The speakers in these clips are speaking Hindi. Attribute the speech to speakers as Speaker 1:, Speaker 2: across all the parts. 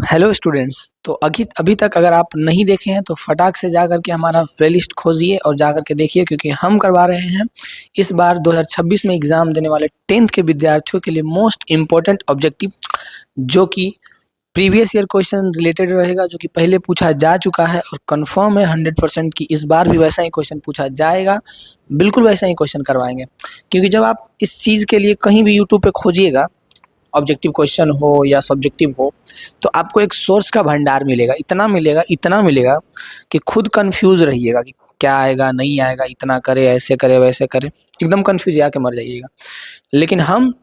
Speaker 1: Hello students. तो अभी अभी तक अगर आप नहीं देखे हैं तो फटाक से जा करके हमारा प्लेलिस्ट खोजिए और जा करके देखिए, क्योंकि हम करवा रहे हैं इस बार 2026 में एग्ज़ाम देने वाले 10th के विद्यार्थियों के लिए मोस्ट इम्पोर्टेंट ऑब्जेक्टिव, जो कि प्रीवियस ईयर क्वेश्चन रिलेटेड रहेगा, जो कि पहले पूछा जा चुका है और कंफर्म है 100% कि इस बार भी वैसा ही क्वेश्चन पूछा जाएगा। बिल्कुल वैसा ही क्वेश्चन करवाएंगे, क्योंकि जब आप इस चीज़ के लिए कहीं भी यूट्यूब पे खोजिएगा, ऑब्जेक्टिव क्वेश्चन हो या सब्जेक्टिव हो, तो आपको एक सोर्स का भंडार मिलेगा। इतना मिलेगा कि खुद कंफ्यूज रहिएगा कि क्या आएगा नहीं आएगा, इतना करे ऐसे करे वैसे करे, एकदम कंफ्यूज आके मर जाइएगा। लेकिन हम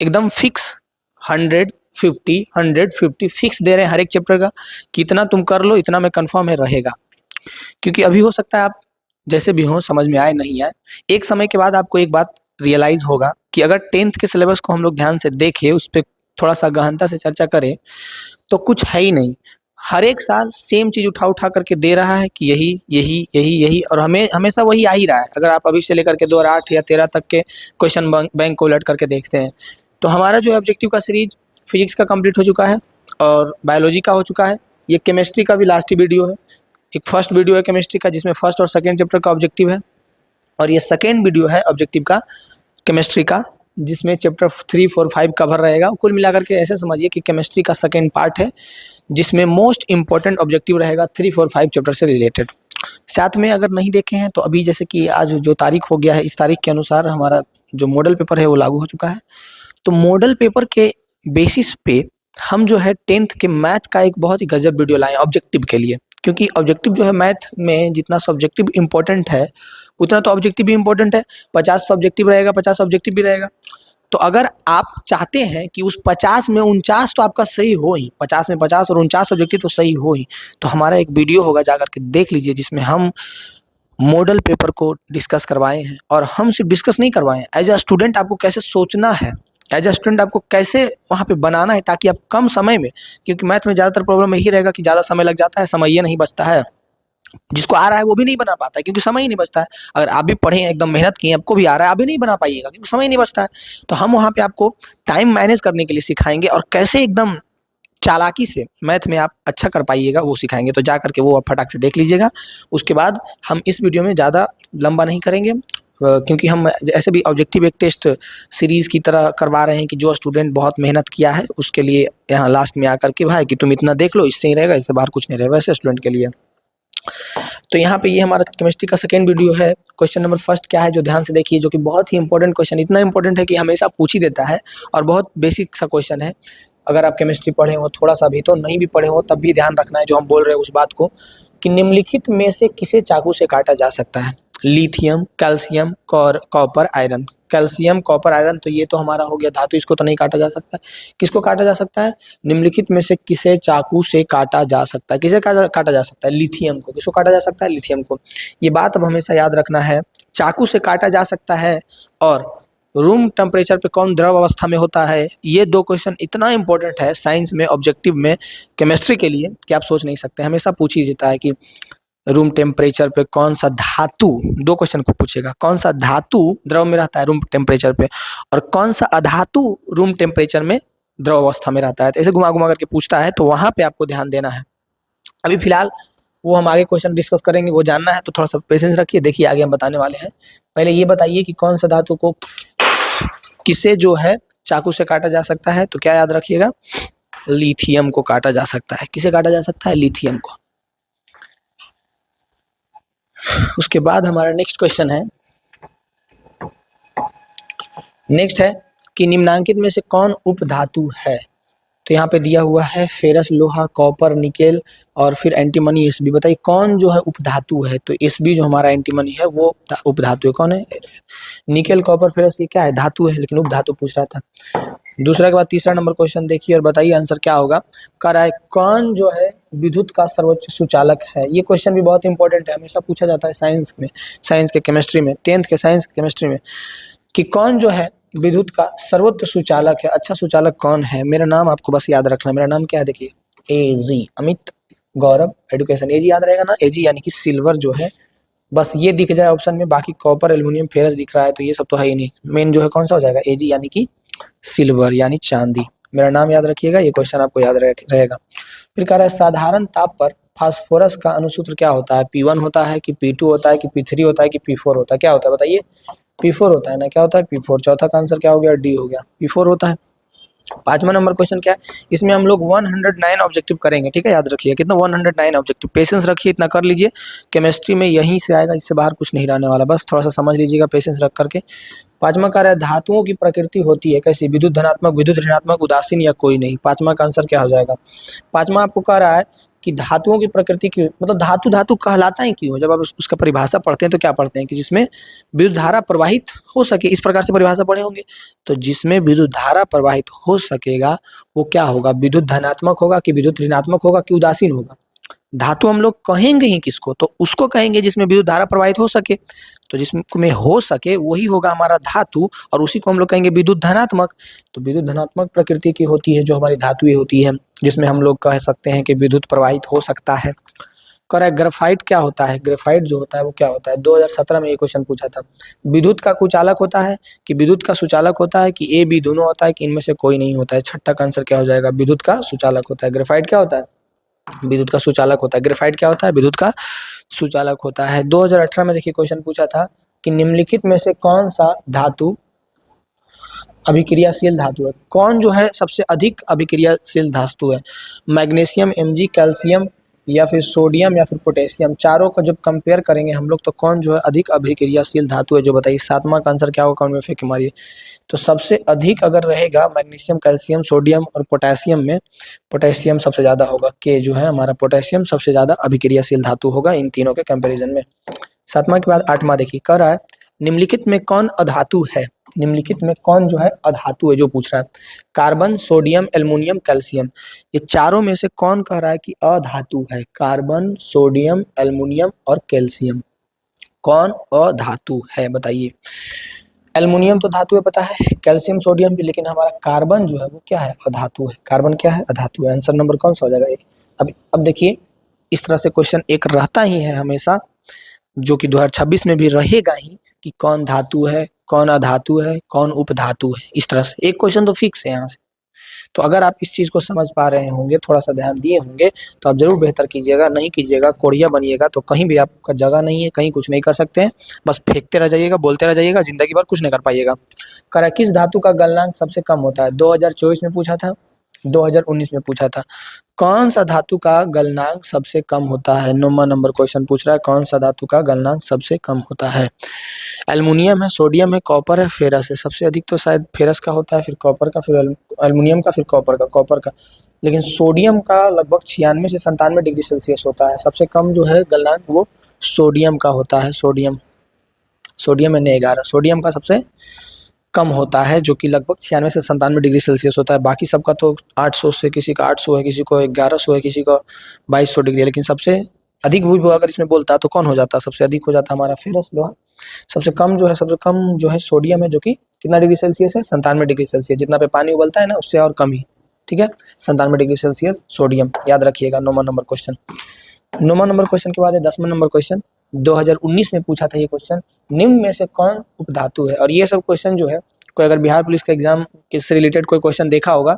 Speaker 1: एकदम फिक्स 150 फिक्स दे रहे हैं हर एक चैप्टर का, कि इतना तुम कर लो, इतना में कंफर्म है रहेगा। क्योंकि अभी हो सकता है आप जैसे भी हो समझ में आए नहीं आए, एक समय के बाद आपको एक बात रियलाइज होगा कि अगर 10th के सिलेबस को हम लोग ध्यान से देखें, उस पर थोड़ा सा गहनता से चर्चा करें, तो कुछ है ही नहीं। हर एक साल सेम चीज उठा उठा करके दे रहा है कि यही यही यही यही, और हमें हमेशा वही आ ही रहा है। अगर आप अभी से लेकर के 2008 या 13 तक के क्वेश्चन बैंक को उलट करके देखते हैं, तो हमारा जो है ऑब्जेक्टिव का सीरीज फिजिक्स का कंप्लीट हो चुका है और बायोलॉजी का हो चुका है। ये केमिस्ट्री का भी लास्ट ही वीडियो है। एक फर्स्ट वीडियो है केमिस्ट्री का, जिसमें फर्स्ट और सेकेंड चैप्टर का ऑब्जेक्टिव है, और ये सेकेंड वीडियो है ऑब्जेक्टिव का केमिस्ट्री का, जिसमें चैप्टर 3, 4, 5 कवर रहेगा। कुल मिलाकर के ऐसे समझिए कि केमिस्ट्री का सेकेंड पार्ट है, जिसमें मोस्ट इंपॉर्टेंट ऑब्जेक्टिव रहेगा 3, 4, 5 चैप्टर से रिलेटेड। साथ में अगर नहीं देखे हैं तो अभी जैसे कि आज जो तारीख हो गया है, इस तारीख के अनुसार हमारा जो मॉडल पेपर है वो लागू हो चुका है। तो मॉडल पेपर के बेसिस पे हम जो है 10th के मैथ का एक बहुत ही गजब वीडियो लाए ऑब्जेक्टिव के लिए। क्योंकि ऑब्जेक्टिव जो है मैथ में जितना सब्जेक्टिव इंपॉर्टेंट है, उतना तो ऑब्जेक्टिव भी इंपॉर्टेंट है। 50 सब्जेक्टिव रहेगा, 50 ऑब्जेक्टिव भी रहेगा। तो अगर आप चाहते हैं कि उस 50 में 49 तो आपका सही हो ही, 50 में 50 और 49 ऑब्जेक्टिव तो सही हो ही, तो हमारा एक वीडियो होगा, जाकर के देख लीजिए, जिसमें हम मॉडल पेपर को डिस्कस करवाए हैं। और हम सिर्फ डिस्कस नहीं करवाए हैं, एज अ स्टूडेंट आपको कैसे सोचना है, एज अ स्टूडेंट आपको कैसे वहाँ पे बनाना है, ताकि आप कम समय में, क्योंकि मैथ में ज़्यादातर प्रॉब्लम यही रहेगा कि ज़्यादा समय लग जाता है, समय ये नहीं बचता है। जिसको आ रहा है वो भी नहीं बना पाता है, क्योंकि समय ही नहीं बचता है। अगर आप भी पढ़े हैं, एकदम मेहनत किए, आपको भी आ रहा है, आप भी नहीं बना पाइएगा, क्योंकि समय ही नहीं बचता है। तो हम वहाँ पे आपको टाइम मैनेज करने के लिए सिखाएंगे, और कैसे एकदम चालाकी से मैथ में आप अच्छा कर पाइएगा वो सिखाएंगे। तो जा करके वो आप फटाक से देख लीजिएगा। उसके बाद हम इस वीडियो में ज़्यादा लंबा नहीं करेंगे, क्योंकि हम ऐसे भी ऑब्जेक्टिव एक टेस्ट सीरीज़ की तरह करवा रहे हैं कि जो स्टूडेंट बहुत मेहनत किया है उसके लिए यहाँ लास्ट में आकर के भाई कि तुम इतना देख लो, इससे ही रहेगा, इससे बाहर कुछ नहीं रहेगा, वैसे स्टूडेंट के लिए। तो यहाँ पे ये हमारा केमिस्ट्री का सेकेंड वीडियो है। क्वेश्चन नंबर फर्स्ट क्या है, जो ध्यान से देखिए, जो कि बहुत ही इंपॉर्टेंट क्वेश्चन, इतना इंपॉर्टेंट है कि हमेशा पूछ ही देता है, और बहुत बेसिक सा क्वेश्चन है। अगर आप केमिस्ट्री पढ़े हो थोड़ा सा भी, तो नहीं भी पढ़े हो तब भी ध्यान रखना है जो हम बोल रहे हैं उस बात को, कि निम्नलिखित में से किसे चाकू से काटा जा सकता है। Lithium, calcium, copper, iron. Calcium, copper, iron, तो ये तो हमारा हो गया धातु, इसको तो नहीं काटा जा सकता है। किसको काटा जा सकता है? निम्नलिखित में से किसे चाकू से काटा जा सकता है? किसे काटा जा सकता है? लिथियम को। किसको काटा जा सकता है? लिथियम को। ये बात अब हमेशा याद रखना है, चाकू से काटा जा सकता है, और रूम टेम्परेचर पे कौन द्रव अवस्था में होता है। ये दो क्वेश्चन इतना इंपॉर्टेंट है साइंस में, ऑब्जेक्टिव में, केमिस्ट्री के लिए, कि आप सोच नहीं सकते। हमेशा पूछ ही जाता है कि रूम टेम्परेचर पे कौन सा धातु, दो क्वेश्चन को पूछेगा, कौन सा धातु द्रव में रहता है रूम टेम्परेचर पे, और कौन सा अधातु रूम टेम्परेचर में द्रव अवस्था में रहता है। तो ऐसे घुमा घुमा करके पूछता है, तो वहाँ पे आपको ध्यान देना है। अभी फिलहाल वो हम आगे क्वेश्चन डिस्कस करेंगे, वो जानना है तो थोड़ा सा पेशेंस रखिए, देखिए आगे हम बताने वाले हैं। पहले ये बताइए कि कौन सा धातु को किसे जो है चाकू से काटा जा सकता है। तो क्या याद रखिएगा? लिथियम को काटा जा सकता है। किसे काटा जा सकता है? लिथियम को। उसके बाद हमारा नेक्स्ट क्वेश्चन है, नेक्स्ट है कि निम्नांकित में से कौन उपधातु है। तो यहाँ पे दिया हुआ है फेरस, लोहा, कॉपर, निकेल और फिर एंटीमनी, एसबी। बताइए कौन जो है उपधातु है। तो एसबी जो हमारा एंटीमनी है वो उपधातु है। कौन है? निकेल, कॉपर, फेरस, ये क्या है? धातु है, लेकिन उपधातु पूछ रहा था। दूसरा के बाद तीसरा नंबर क्वेश्चन देखिए और बताइए आंसर क्या होगा। कह रहा है कौन जो है विद्युत का सर्वोच्च सुचालक है। ये क्वेश्चन भी बहुत इंपॉर्टेंट है, हमेशा पूछा जाता है साइंस में, साइंस के केमिस्ट्री में, 10th के साइंस केमिस्ट्री में, कि कौन जो है विद्युत का सर्वोच्च सुचालक है। अच्छा सुचालक कौन है? मेरा नाम आपको बस याद रखना है। मेरा नाम क्या है? देखिए, एजी, अमित गौरव एजुकेशन। एजी याद रहेगा ना? एजी यानी कि सिल्वर जो है, बस ये दिख जाए ऑप्शन में। बाकी कॉपर, एल्यूमिनियम, फेरस दिख रहा है तो ये सब तो है ही नहीं। मेन जो है कौन सा हो जाएगा? एजी यानी कि सिल्वर, यानी चांदी। मेरा नाम याद रखिएगा, ये क्वेश्चन आपको याद रहेगा। फिर कह रहा है साधारण ताप पर फास्फोरस का अणुसूत्र क्या होता है? P1 होता है कि P2 होता है कि P3 होता है कि P4 होता है? क्या होता है बताइए? P4 होता है ना, क्या होता है? P4। चौथा का आंसर क्या हो गया? डी हो गया, P4 होता है। 5वां नंबर क्वेश्चन क्या है? इसमें हम लोग 109 ऑब्जेक्टिव करेंगे, ठीक है, याद रखिए कितना 109 ऑब्जेक्टिव। पेशेंस रखिए, इतना कर लीजिए, केमिस्ट्री में यहीं से आएगा, इससे बाहर कुछ नहीं रहने वाला, बस थोड़ा सा समझ लीजिएगा पेशेंस रख करके। 5वां कह रहा है धातुओं की प्रकृति होती है कैसी? विद्युत धनात्मक, विद्युत ऋणात्मक, उदासीन या कोई नहीं? 5वां का आंसर क्या हो जाएगा? 5वां आपको कह रहा है कि धातुओं की प्रकृति की, मतलब धातु धातु कहलाता ही क्यों? जब आप उसका परिभाषा पढ़ते हैं तो क्या पढ़ते हैं कि जिसमें विद्युत धारा प्रवाहित हो सके, इस प्रकार से परिभाषा पढ़े होंगे। तो जिसमें विद्युत धारा प्रवाहित हो सकेगा वो क्या होगा? विद्युत धनात्मक होगा कि विद्युत ऋणात्मक होगा कि उदासीन होगा? धातु हम लोग कहेंगे ही किसको? तो उसको कहेंगे जिसमें विद्युत धारा प्रवाहित हो सके। तो जिसमें हो सके वही होगा हमारा धातु, और उसी को हम लोग कहेंगे विद्युत धनात्मक। तो विद्युत धनात्मक प्रकृति की होती है जो हमारी धातुएं होती है, जिसमें हम लोग कह सकते हैं कि विद्युत प्रवाहित हो सकता है। कह रहा है ग्रेफाइट क्या होता है? ग्रेफाइट जो होता है वो क्या होता है? 2017 में ये क्वेश्चन पूछा था। विद्युत का कुचालक होता है कि विद्युत का सुचालक होता है कि ए बी दोनों होता है कि इनमें से कोई नहीं होता है? 6ठा का आंसर क्या हो जाएगा? विद्युत का सुचालक होता है। ग्रेफाइट क्या होता है? विद्युत का सुचालक होता है। ग्रेफाइट क्या होता है? विद्युत का सुचालक होता है। 2018 में देखिए क्वेश्चन पूछा था कि निम्नलिखित में से कौन सा धातु अभिक्रियाशील धातु है? कौन जो है सबसे अधिक अभिक्रियाशील धातु है? मैग्नीशियम, Mg, कैल्शियम या फिर सोडियम या फिर पोटेशियम? चारों को जब कंपेयर करेंगे हम लोग तो कौन जो है अधिक अभिक्रियाशील धातु है जो बताइए? 7वां का आंसर क्या होगा? कमेंट में फेंक के मारिए। तो सबसे अधिक अगर रहेगा मैग्नीशियम, कैल्शियम, सोडियम और पोटेशियम में पोटेशियम सबसे ज़्यादा होगा। के जो है हमारा पोटेशियम सबसे ज़्यादा अभिक्रियाशील धातु होगा इन तीनों के कंपैरिजन में। 7वां के बाद 8वां देखिए, कह रहा है निम्नलिखित में कौन अधातु है? निम्नलिखित में कौन जो है अधातु है जो पूछ रहा है? कार्बन, सोडियम, एल्युमिनियम, कैल्शियम, ये चारों में से कौन कह रहा है कि अधातु है? कार्बन, सोडियम, एल्युमिनियम और कैल्शियम, कौन अधातु है बताइए? एल्युमिनियम तो धातु है पता है, कैल्शियम, सोडियम भी, लेकिन हमारा कार्बन जो है वो क्या है? अधातु है। कार्बन क्या है? अधातु है। आंसर नंबर कौन सा हो जाएगा? अब देखिए इस तरह से क्वेश्चन एक रहता ही है हमेशा, जो कि 2026 में भी रहेगा ही, कि कौन धातु है, कौन अधातु है, कौन उपधातु है। इस तरह से एक क्वेश्चन तो फिक्स है यहाँ से। तो अगर आप इस चीज़ को समझ पा रहे होंगे, थोड़ा सा ध्यान दिए होंगे, तो आप जरूर बेहतर कीजिएगा। नहीं कीजिएगा, कोढ़िया बनिएगा, तो कहीं भी आपका जगह नहीं है, कहीं कुछ नहीं कर सकते हैं। बस फेंकते रह जाइएगा, बोलते रह जाइएगा, जिंदगी भर कुछ नहीं कर पाइएगा। करा किस धातु का गलनांक सबसे कम होता है? 2024 में पूछा था, 2019 में पूछा था। कौन सा धातु का गलनांक सबसे कम होता है? 9वां नंबर क्वेश्चन पूछ रहा है कौन सा धातु का गलनांक सबसे कम होता है? एल्युमिनियम है, सोडियम है, कॉपर है, फेरस है? सबसे अधिक तो शायद फेरस का होता है, फिर कॉपर का, फिर एल्युमिनियम का, फिर कॉपर का। लेकिन सोडियम का लगभग 96 से 97 डिग्री सेल्सियस होता है। सबसे कम जो है गलनांक वो सोडियम का होता है। सोडियम है 11, सोडियम का सबसे कम होता है, जो कि लगभग 96 से 97 डिग्री सेल्सियस होता है। बाकी सबका तो 800 से, किसी का 800 है, किसी को 1100 है, किसी का 2200 डिग्री है। लेकिन सबसे अधिक भी वो अगर इसमें बोलता तो कौन हो जाता? सबसे अधिक हो जाता हमारा फेरस लोहा। सबसे कम जो है सोडियम है, जो कि कितना डिग्री सेल्सियस है? 97 डिग्री सेल्सियस। जितना पे पानी उबलता है ना उससे और कम ही, ठीक है, 97 डिग्री सेल्सियस सोडियम, याद रखिएगा। 9वां नंबर क्वेश्चन। 9वां नंबर क्वेश्चन के बाद है 10वां नंबर क्वेश्चन। 2019 में पूछा था ये क्वेश्चन, निम्न में से कौन उपधातु है? और ये सब क्वेश्चन जो है, कोई अगर बिहार पुलिस का एग्जाम किससे रिलेटेड कोई क्वेश्चन देखा होगा,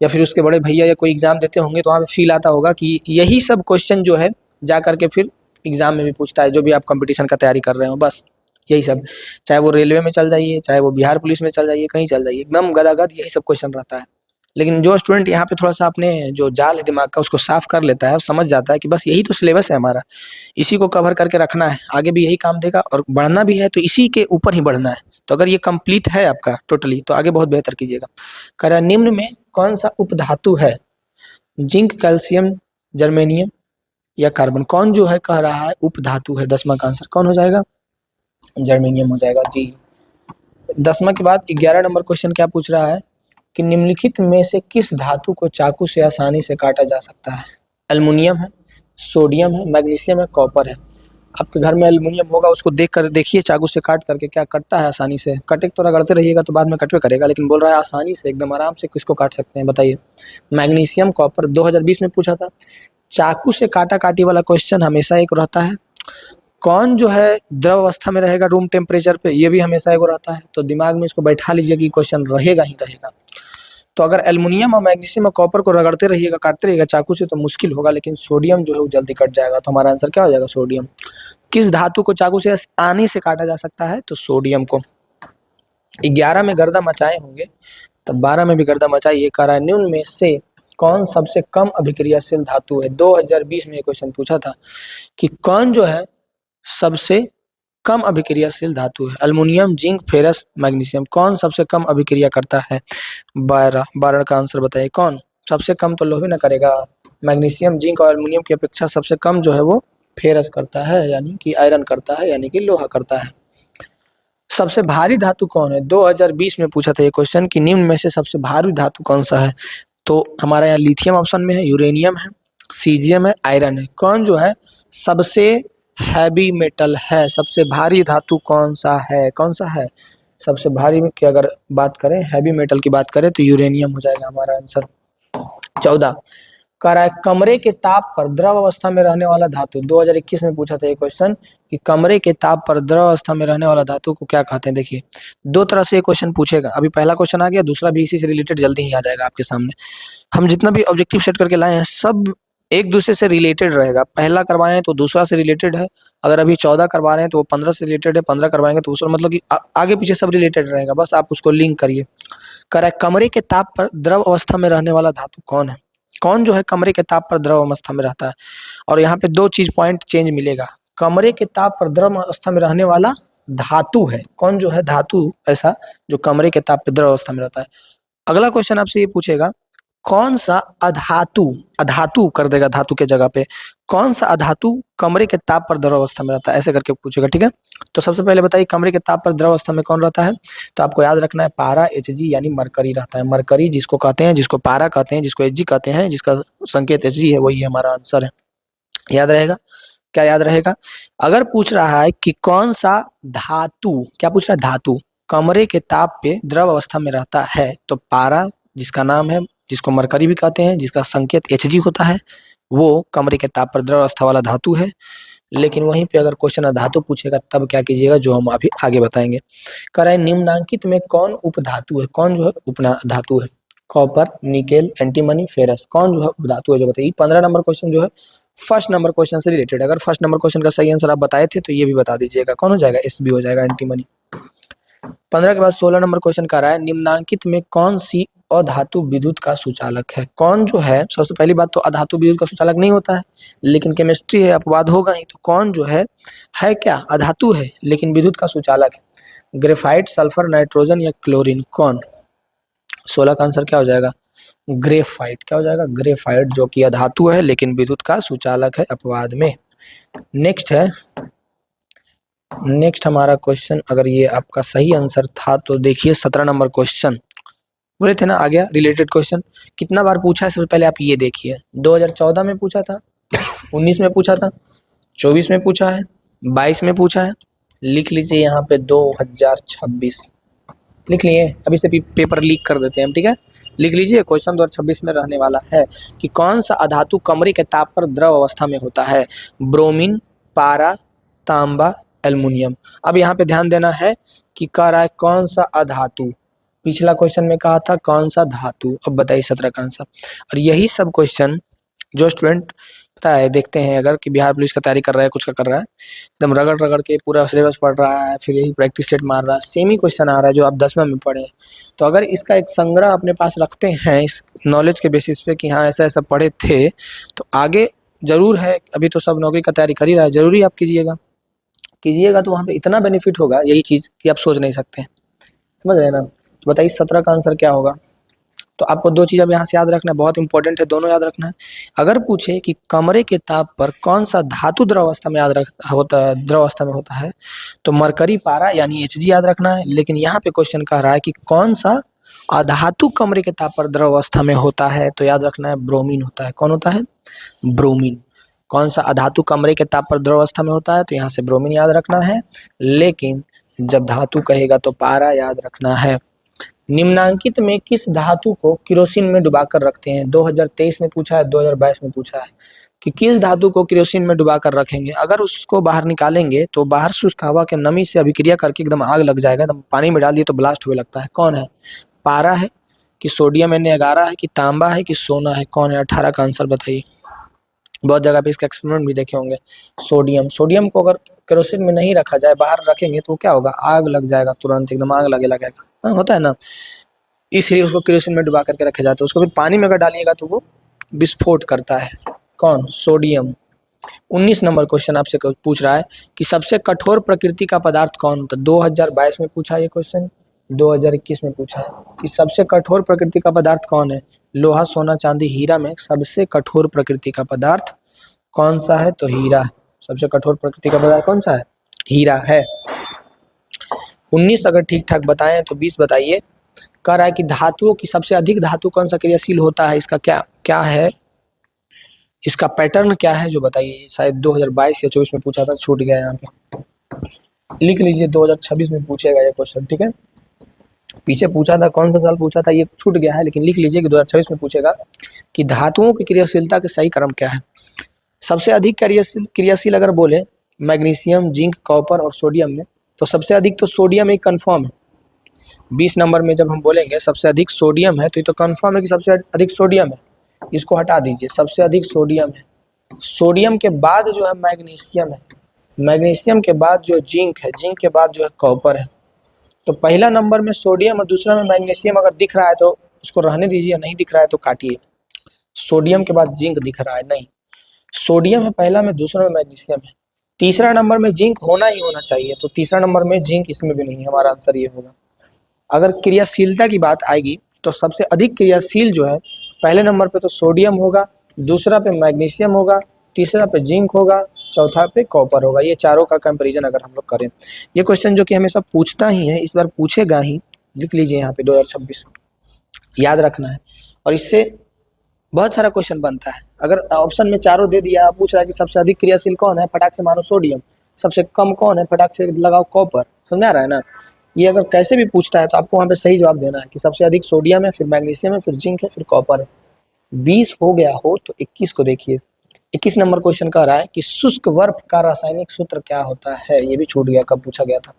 Speaker 1: या फिर उसके बड़े भैया या कोई एग्जाम देते होंगे, तो वहाँ पे फील आता होगा कि यही सब क्वेश्चन जो है जा करके फिर एग्जाम में भी पूछता है, जो भी आप कंपटीशन का तैयारी कर रहे हो, बस यही सब। चाहे वो रेलवे में चल जाइए, चाहे वो बिहार पुलिस में चल जाइए, कहीं चल जाइए, एकदम गदागद यही सब क्वेश्चन रहता है। लेकिन जो स्टूडेंट यहाँ पे थोड़ा सा अपने जो जाल है दिमाग का उसको साफ कर लेता है और समझ जाता है कि बस यही तो सिलेबस है हमारा, इसी को कवर करके रखना है, आगे भी यही काम देगा और बढ़ना भी है तो इसी के ऊपर ही बढ़ना है। तो अगर ये कंप्लीट है आपका टोटली, तो आगे बहुत बेहतर कीजिएगा। कह रहा है निम्न में कौन सा उपधातु है? जिंक, कैल्शियम, जर्मेनियम या कार्बन? कौन जो है कह रहा है उपधातु है? 10वां का आंसर कौन हो जाएगा? जर्मेनियम हो जाएगा जी। 10वां के बाद 11 नंबर क्वेश्चन क्या पूछ रहा है कि निम्नलिखित में से किस धातु को चाकू से आसानी से काटा जा सकता है? एल्युमिनियम है, सोडियम है, मैग्नीशियम है, कॉपर है? आपके घर में एल्युमिनियम होगा, उसको देख कर देखिए चाकू से काट करके क्या कटता है आसानी से। कटे तो रगड़ते रहिएगा तो बाद में कटवे करेगा, लेकिन बोल रहा है आसानी से एकदम आराम से किसको काट सकते हैं बताइए? Magnesium, copper. 2020 में पूछा था। चाकू से काटा काटी वाला क्वेश्चन हमेशा एक रहता है। कौन जो है द्रव अवस्था में रहेगा रूम टेम्परेचर पे, ये भी हमेशा एक रहता है। तो दिमाग में इसको बैठा लीजिए कि क्वेश्चन रहेगा ही रहेगा। तो अगर एल्युमिनियम और मैग्नीशियम और कॉपर को रगड़ते रहिएगा, काटते रहिएगा चाकू से तो मुश्किल होगा, लेकिन सोडियम जो है वो जल्दी कट जाएगा। तो हमारा आंसर क्या हो जाएगा? सोडियम। किस धातु को चाकू से आसानी से काटा जा सकता है? तो सोडियम को। 11 में गर्दा मचाए होंगे तो 12 में भी गर्दा मचाइए। कह रहा है निम्न में से कौन सबसे कम अभिक्रियाशील धातु है? 2020 में ये क्वेश्चन पूछा था कि कौन जो है सबसे कम अभिक्रियाशील धातु है। अल्युमिनियम, जिंक, फेरस, मैग्नीशियम, कौन सबसे कम अभिक्रिया करता है? 12 का आंसर बताइए। कौन सबसे कम? तो लोहे ना करेगा। मैग्नीशियम, जिंक और अल्युमिनियम की अपेक्षा सबसे कम जो है वो फेरस करता है, यानी कि आयरन करता है, यानी कि लोहा करता है। सबसे भारी धातु कौन है? 2020 में पूछा था ये क्वेश्चन कि निम्न में से सबसे भारी धातु कौन सा है? तो हमारा यहाँ लिथियम ऑप्शन में है, यूरेनियम है, सीजियम है, आयरन है। कौन जो है सबसे हैवी मेटल है? सबसे भारी धातु कौन सा है? कौन सा है सबसे भारी में? की अगर बात करें हैवी मेटल की बात करें तो यूरेनियम हो जाएगा हमारा आंसर। 14 कह रहा है कमरे के ताप पर द्रव अवस्था में रहने वाला धातु। 2021 में पूछा था ये क्वेश्चन कि कमरे के ताप पर द्रव अवस्था में रहने वाला धातु को क्या कहते हैं। देखिए दो तरह से ये क्वेश्चन पूछेगा। अभी पहला क्वेश्चन आ गया, दूसरा भी इसी से रिलेटेड जल्दी ही आ जाएगा आपके सामने। हम जितना भी ऑब्जेक्टिव सेट करके लाए हैं सब एक दूसरे से रिलेटेड रहेगा। पहला करवाए हैं तो दूसरा से रिलेटेड है। अगर अभी 14 करवा रहे हैं तो वो 15 से रिलेटेड है, 15 करवाएंगे तो उसका मतलब कि आगे पीछे सब रिलेटेड रहेगा, बस आप उसको लिंक करिए। कह रहा है कमरे के ताप पर द्रव अवस्था में रहने वाला धातु कौन है? कौन जो है कमरे के ताप पर द्रव अवस्था में रहता है? और यहाँ पे दो चीज पॉइंट चेंज मिलेगा। कमरे के ताप पर द्रव अवस्था में रहने वाला धातु है। कौन जो है धातु ऐसा जो कमरे के ताप पर द्रव अवस्था में रहता है? अगला क्वेश्चन आपसे ये पूछेगा कौन सा अधातु, अधातु कर देगा धातु के जगह पे, कौन सा अधातु कमरे के ताप पर द्रव अवस्था में रहता है, ऐसे करके पूछेगा। ठीक है, तो सबसे पहले बताइए कमरे के ताप पर द्रव अवस्था में कौन रहता है? तो आपको याद रखना है पारा, Hg यानी मरकरी रहता है। मरकरी जिसको कहते हैं, जिसको पारा कहते हैं, जिसको Hg कहते हैं, जिसका संकेत Hg है, वही हमारा आंसर है। याद रहेगा? क्या याद रहेगा? अगर पूछ रहा है कि कौन सा धातु, क्या पूछ रहा है? धातु कमरे के ताप पे द्रव अवस्था में रहता है, तो पारा जिसका नाम है, जिसको मरकरी भी कहते हैं, जिसका संकेत Hg होता है, वो कमरे के ताप पर द्रव अवस्था वाला धातु है। लेकिन वहीं पे अगर क्वेश्चन धातु पूछेगा तब क्या कीजिएगा, जो हम अभी आगे बताएंगे। कह रहे हैं निम्नांकित में कौन उपधातु है? कौन जो है उपधातु है? कॉपर, निकेल, एंटीमनी, फेरस, कौन जो है उपधातु है जो बताइए। 15 नंबर क्वेश्चन जो है फर्स्ट नंबर क्वेश्चन से रिलेटेड। अगर फर्स्ट नंबर क्वेश्चन का सही आंसर आप बताए थे तो ये भी बता दीजिएगा। कौन हो जाएगा? एस बी हो जाएगा, एंटीमनी। 15 के बाद 16 नंबर क्वेश्चन कर रहा है निम्नांकित में कौन सी अधातु विद्युत का सुचालक है? कौन जो है, सबसे पहली बात तो अधातु विद्युत का सुचालक नहीं होता है, लेकिन केमिस्ट्री है, अपवाद होगा ही। तो कौन जो है क्या? अधातु है लेकिन विद्युत का सुचालक है। ग्रेफाइट, सल्फर, नाइट्रोजन या क्लोरीन? कौन? 16 का आंसर क्या हो जाएगा? ग्रेफाइट। क्या हो जाएगा? ग्रेफाइट, जो कि अधातु है लेकिन विद्युत का सुचालक है, अपवाद में। नेक्स्ट है, नेक्स्ट हमारा क्वेश्चन, अगर ये आपका सही आंसर था तो देखिए 17 नंबर क्वेश्चन बोले थे ना, आ गया रिलेटेड क्वेश्चन। कितना बार पूछा है सबसे पहले आप ये देखिए। 2014 में पूछा था, 19 में पूछा था, 24 में पूछा है, 22 में पूछा है। लिख लीजिए यहाँ पे 2026 लिख लिए। अभी से पेपर लीक कर देते हैं हम, ठीक है। लिख लीजिए क्वेश्चन 2026 में रहने वाला है कि कौन सा अधातु कमरे के ताप पर द्रव अवस्था में होता है? ब्रोमीन, पारा, तांबा, एल्युमिनियम। अब यहाँ पे ध्यान देना है कि कह रहा है कौन सा अधातु। पिछला क्वेश्चन में कहा था कौन सा धातु। अब बताइए 17 का आंसर। और यही सब क्वेश्चन जो स्टूडेंट पता है देखते हैं अगर कि बिहार पुलिस का तैयारी कर रहा है, कुछ का कर रहा है, एकदम रगड़ रगड़ के पूरा सिलेबस पढ़ रहा है, फिर यही प्रैक्टिस सेट मार रहा है, सेम ही क्वेश्चन आ रहा है जो आप 10वें में पढ़े। तो अगर इसका एक संग्रह अपने पास रखते हैं इस नॉलेज के बेसिस पे कि हाँ ऐसा ऐसा पढ़े थे, तो आगे जरूर है। अभी तो सब नौकरी का तैयारी कर ही रहा है, जरूरी आप कीजिएगा तो वहाँ पे इतना बेनिफिट होगा, यही चीज़ कि आप सोच नहीं सकते। समझ रहे हैं ना? तो बताइए 17 का आंसर क्या होगा। तो आपको दो चीज़ अब यहाँ से याद रखना है, बहुत इंपॉर्टेंट है, दोनों याद रखना है। अगर पूछे कि कमरे के ताप पर कौन सा धातु द्रव अवस्था में द्रव अवस्था में होता है, तो मरकरी, पारा यानी Hg याद रखना है। लेकिन यहाँ पे क्वेश्चन कह रहा है कि कौन सा अधातु कमरे के ताप पर द्रव अवस्था में होता है, तो याद रखना है ब्रोमीन होता है। कौन होता है? ब्रोमीन। कौन सा अधातु कमरे के ताप पर द्रव अवस्था में होता है, तो यहाँ से ब्रोमीन याद रखना है। लेकिन जब धातु कहेगा तो पारा याद रखना है। निम्नांकित में किस धातु को केरोसिन में डुबाकर रखते हैं? 2023 में पूछा है, 2022 में पूछा है कि किस धातु को केरोसिन में डुबाकर रखेंगे। अगर उसको बाहर निकालेंगे तो बाहर शुष्क हवा के नमी से अभिक्रिया करके एकदम आग लग जाएगा, एकदम पानी में डाल दिए तो ब्लास्ट होने लगता है। कौन है? पारा है, कि सोडियम Na11 है कि तांबा है कि सोना है, कौन है? 18 का आंसर बताइए। बहुत जगह पे इसका एक्सपेरिमेंट भी देखे होंगे। सोडियम को अगर केरोसिन में नहीं रखा जाए, बाहर रखेंगे तो क्या होगा? आग लग जाएगा, तुरंत एकदम आग लगे लगेगा। हाँ, होता है ना, इसलिए उसको केरोसिन में डुबा करके रखे जाते हैं। उसको फिर पानी में अगर डालिएगा तो वो विस्फोट करता है। कौन? सोडियम। 19 नंबर क्वेश्चन आपसे पूछ रहा है कि सबसे कठोर प्रकृति का पदार्थ कौन होता है? 2022 में पूछा ये क्वेश्चन, 2021 में पूछा है कि सबसे कठोर प्रकृति का पदार्थ कौन है? लोहा, सोना, चांदी, हीरा में सबसे कठोर प्रकृति का पदार्थ कौन सा है? तो हीरा है। सबसे कठोर प्रकृति का पदार्थ कौन सा है? हीरा है। 19 अगर ठीक ठाक बताएं तो 20 बताइए। कह रहा है कि धातुओं की सबसे अधिक धातु कौन सा क्रियाशील होता है? इसका क्या क्या है, इसका पैटर्न क्या है जो बताइए। शायद 2022 या 24 में पूछा था, छूट गया यहाँ पे। लिख लीजिए 2026 में पूछेगा ये क्वेश्चन, ठीक है। पीछे पूछा था, कौन सा साल पूछा था ये छूट गया है, लेकिन लिख लीजिए कि 2026 में पूछेगा कि धातुओं की क्रियाशीलता के सही क्रम क्या है। सबसे अधिक क्रियाशील अगर बोले मैग्नीशियम, जिंक, कॉपर और सोडियम में, तो सबसे अधिक तो सोडियम एक कन्फर्म है। 20 नंबर में जब हम बोलेंगे सबसे अधिक सोडियम है तो ये तो कन्फर्म है कि सबसे अधिक सोडियम है। इसको हटा दीजिए, सबसे अधिक सोडियम है। सोडियम के बाद जो है मैग्नीशियम है, मैग्नीशियम के बाद जो जिंक है, जिंक के बाद जो है कॉपर है। तो पहला नंबर में सोडियम और दूसरा में मैग्नीशियम अगर दिख रहा है तो उसको रहने दीजिए, नहीं दिख रहा है तो काटिए। सोडियम के बाद जिंक दिख रहा है, नहीं, सोडियम है पहला में, दूसरा में मैग्नीशियम है, तीसरा नंबर में जिंक होना ही होना चाहिए, तो तीसरा नंबर में जिंक इसमें भी नहीं है। हमारा आंसर ये होगा। अगर क्रियाशीलता की बात आएगी तो सबसे अधिक क्रियाशील जो है पहले नंबर पे तो सोडियम होगा, दूसरा पे मैग्नीशियम होगा, तीसरा पे जिंक होगा, चौथा पे कॉपर होगा। ये चारों का कंपैरिजन अगर हम लोग करें, ये क्वेश्चन जो कि हमेशा पूछता ही है, इस बार पूछेगा ही। लिख लीजिए यहाँ पे 2026, याद रखना है। और इससे बहुत सारा क्वेश्चन बनता है। अगर ऑप्शन में चारों दे दिया, पूछ रहा है कि सबसे अधिक क्रियाशील कौन है, फटाक से मारो सोडियम, सबसे कम कौन है, फटाक से लगाओ कॉपर। समझ आ रहा है ना? ये अगर कैसे भी पूछता है तो आपको वहाँ पे सही जवाब देना है कि सबसे अधिक सोडियम है, फिर मैग्नीशियम है, फिर जिंक है, फिर कॉपर है। 20 हो गया हो तो 21 को देखिए। 21 नंबर क्वेश्चन कह रहा है कि शुष्क बर्फ का रासायनिक सूत्र क्या होता है? ये भी छूट गया, कब पूछा गया था।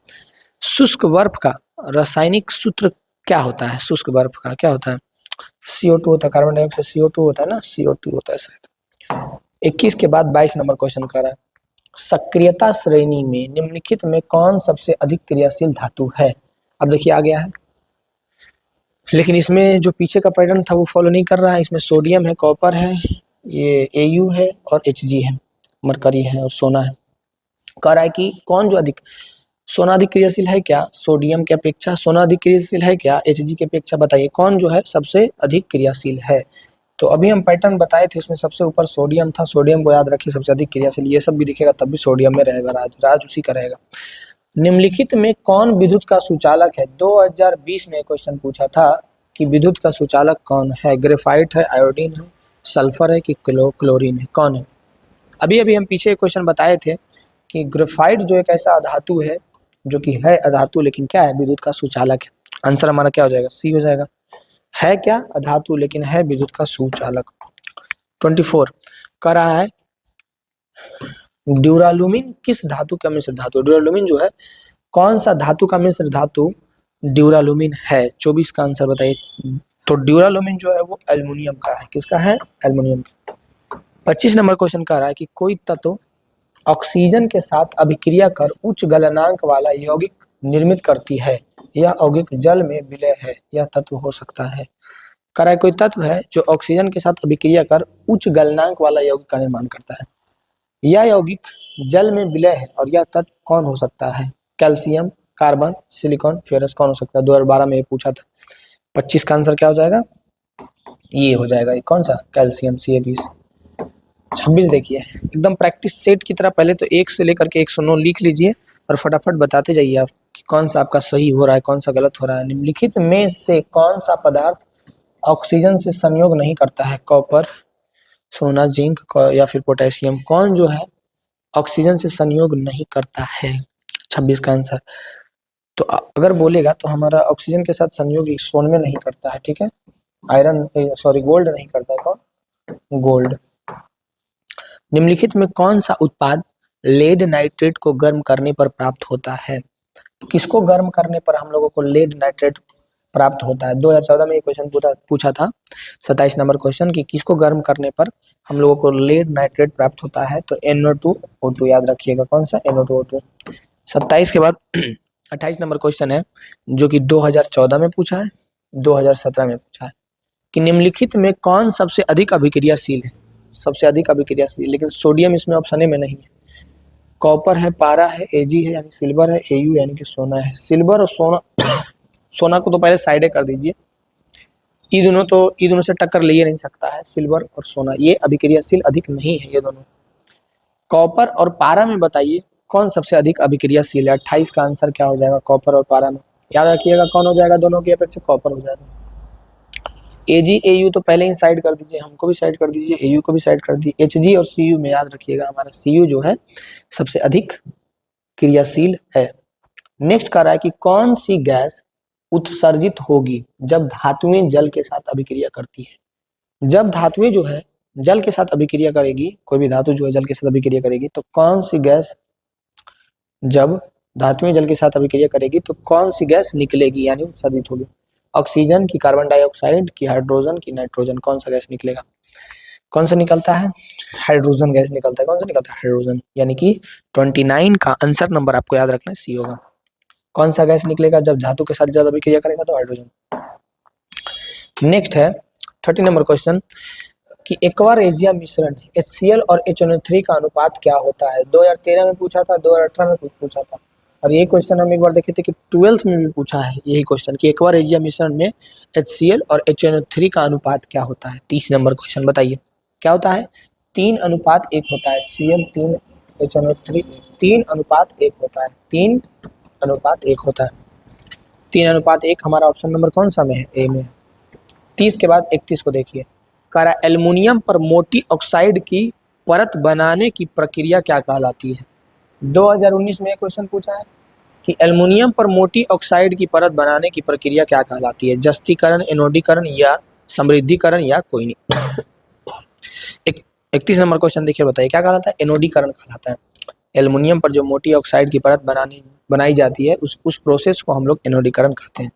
Speaker 1: शुष्क बर्फ का रासायनिक सूत्र क्या होता है? शुष्क बर्फ का क्या होता है? CO2 होता है, कार्बन डाइऑक्साइड CO2 होता है ना, CO2 होता है शायद। 21 के बाद 22 नंबर क्वेश्चन कर रहा है, सक्रियता श्रेणी में निम्नलिखित में कौन सबसे अधिक क्रियाशील धातु है? अब देखिए आ गया है, लेकिन इसमें जो पीछे का पैटर्न था वो फॉलो नहीं कर रहा है। इसमें सोडियम है, कॉपर है, ये Au है और Hg है, मरकरी है और सोना है। कह रहा है कि कौन जो अधिक, सोना अधिक क्रियाशील है क्या सोडियम के अपेक्षा? सोना अधिक क्रियाशील है क्या Hg के अपेक्षा? बताइए कौन जो है सबसे अधिक क्रियाशील है। तो अभी हम पैटर्न बताए थे, उसमें सबसे ऊपर सोडियम था। सोडियम को याद रखिए सबसे अधिक क्रियाशील, ये सब भी दिखेगा तब भी सोडियम में रहेगा, राज उसी का रहेगा। निम्नलिखित में कौन विद्युत का सुचालक है? 2020 में क्वेश्चन पूछा था कि विद्युत का सुचालक कौन है? ग्रेफाइट है, आयोडीन है, सल्फर है कि क्लोरीन है, कौन है? अभी अभी हम पीछे क्वेश्चन बताए थे कि ग्रेफाइट जो एक ऐसा अधातु है जो कि है अधातु लेकिन क्या है? विद्युत का सुचालक है। आंसर हमारा क्या हो जाएगा? सी हो जाएगा। है क्या? अधातु लेकिन है विद्युत का सुचालक। 24 कह रहा है ड्यूरालुमिन किस धातु का मिश्र धातु है? ड्यूरालुमिन जो है कौन सा धातु का मिश्र धातु ड्यूरालुमिन है? 24 का आंसर बताइए। तो ड्यूरालुमिन जो है वो एल्युमिनियम का है। किसका है? एल्युमिनियम का। 25 नंबर क्वेश्चन कह रहा है कि कोई तत्व ऑक्सीजन के साथ अभिक्रिया कर उच्च गलनांक वाला यौगिक निर्मित करती है, यह यौगिक जल में विलय है, यह तत्व हो सकता है। कह रहा है कोई तत्व है जो ऑक्सीजन के साथ अभिक्रिया कर उच्च गलनांक वाला यौगिक का निर्माण करता है, यह यौगिक जल में विलय है, और यह तत्व कौन हो सकता है? कैल्शियम, कार्बन, सिलिकॉन, फेरस, कौन हो सकता है? 2012 में ये पूछा था। 25 का आंसर क्या हो जाएगा? ये हो जाएगा, ये कौन सा? Calcium, CA20। 26 देखिए, एकदम प्रैक्टिस सेट की तरह पहले तो 1 से लेकर के 109 लिख लीजिए और फटाफट बताते जाइए आप कि कौन सा आपका सही हो रहा है, कौन सा गलत हो रहा है। निम्नलिखित में से कौन सा पदार्थ ऑक्सीजन से संयोग नहीं करता है? कॉपर, सोना, जिंक या फिर पोटेशियम, कौन जो है ऑक्सीजन से संयोग नहीं करता है? 26 का आंसर। तो अगर बोलेगा तो हमारा ऑक्सीजन के साथ संयोग सोन में नहीं करता है, ठीक है। आयरन, सॉरी, गोल्ड नहीं करता है। कौन? गोल्ड। निम्नलिखित में कौन सा उत्पाद लेड नाइट्रेट को गर्म करने पर प्राप्त होता है? किसको गर्म करने पर हम लोगों को लेड नाइट्रेट प्राप्त होता है। 2014 में ये क्वेश्चन पूछा था 27 नंबर क्वेश्चन कि किसको गर्म करने पर हम लोगों को लेड नाइट्रेट प्राप्त होता है, तो NO2O2 याद रखिएगा, कौन सा NO2O2। 27 के बाद 28 नंबर क्वेश्चन है जो कि 2014 में पूछा है, 2017 में पूछा है कि निम्नलिखित में कौन सबसे अधिक अभिक्रियाशील है, सबसे अधिक अभिक्रियाशील, लेकिन सोडियम इसमें ऑप्शन ए में नहीं है। कॉपर है, पारा है, Ag है यानी सिल्वर है, Au यानी कि सोना है। सिल्वर और सोना सोना को तो पहले साइडे कर दीजिए, ये दोनों से टक्कर ले ही नहीं सकता है, सिल्वर और सोना ये अभिक्रियाशील अधिक नहीं है ये दोनों। कॉपर और पारा में बताइए कौन सबसे अधिक अभिक्रियाशील है। 28 का आंसर क्या हो जाएगा कॉपर और पारा में, याद रखिएगा कौन हो जाएगा, दोनों की अपेक्षा कॉपर हो जाएगा। Ag Au तो पहले ही साइड कर दीजिए, हमको भी साइड कर दीजिए, Au को भी साइड कर दीजिए। Hg और Cu में याद रखिएगा हमारा Cu जो है सबसे अधिक क्रियाशील है। नेक्स्ट कह रहा है कि कौन सी गैस उत्सर्जित होगी जब धातुएं जल के साथ अभिक्रिया करती है। जब धातुएं जो है जल के साथ अभिक्रिया करेगी, कोई भी धातु जो है जल के साथ अभिक्रिया करेगी, तो कौन सी गैस, जब धातुएं जल के साथ अभिक्रिया करेगी तो कौन सी गैस निकलेगी यानी उत्सर्जित होगी। ऑक्सीजन की, कार्बन डाइऑक्साइड की, हाइड्रोजन की, नाइट्रोजन, कौन सा गैस निकलेगा। कौन सा निकलता है, हाइड्रोजन गैस निकलता है। कौन सा निकलता है, हाइड्रोजन, यानी कि 29 का आंसर नंबर आपको याद रखना है सी होगा। कौन सा गैस निकलेगा जब धातु के साथ जल अभिक्रिया करेगा, तो हाइड्रोजन। नेक्स्ट है 30 नंबर क्वेश्चन कि एक्वारेजिया मिश्रण HCl और HNO3 का अनुपात क्या होता है। 2013 में पूछा था, 2018 में पूछा था, और ये क्वेश्चन हम एक बार देखे थे कि 12th में भी पूछा है यही क्वेश्चन कि एक्वारेजिया मिश्रण में HCl और HNO3 का अनुपात क्या होता है। 30 नंबर क्वेश्चन बताइए क्या होता है। 3:1 होता है, HCl 3, HNO3 3:1 होता है, 3:1 होता है। 3:1 हमारा ऑप्शन नंबर कौन सा में है, ए में। 30 के बाद 31 को देखिए, कह रहा एल्युमिनियम पर मोटी ऑक्साइड की परत बनाने की प्रक्रिया क्या कहलाती है। 2019 में क्वेश्चन पूछा है कि एल्युमिनियम पर मोटी ऑक्साइड की परत बनाने की प्रक्रिया क्या कहलाती है। जस्तीकरण, एनोडीकरण या समृद्धिकरण या कोई नहीं। 31 नंबर क्वेश्चन देखिए, बताइए क्या कहलाता है, एनोडीकरण कहलाता है। एल्युमिनियम पर जो मोटी ऑक्साइड की परत बनाई जाती है उस प्रोसेस को हम लोग एनोडीकरण कहते हैं।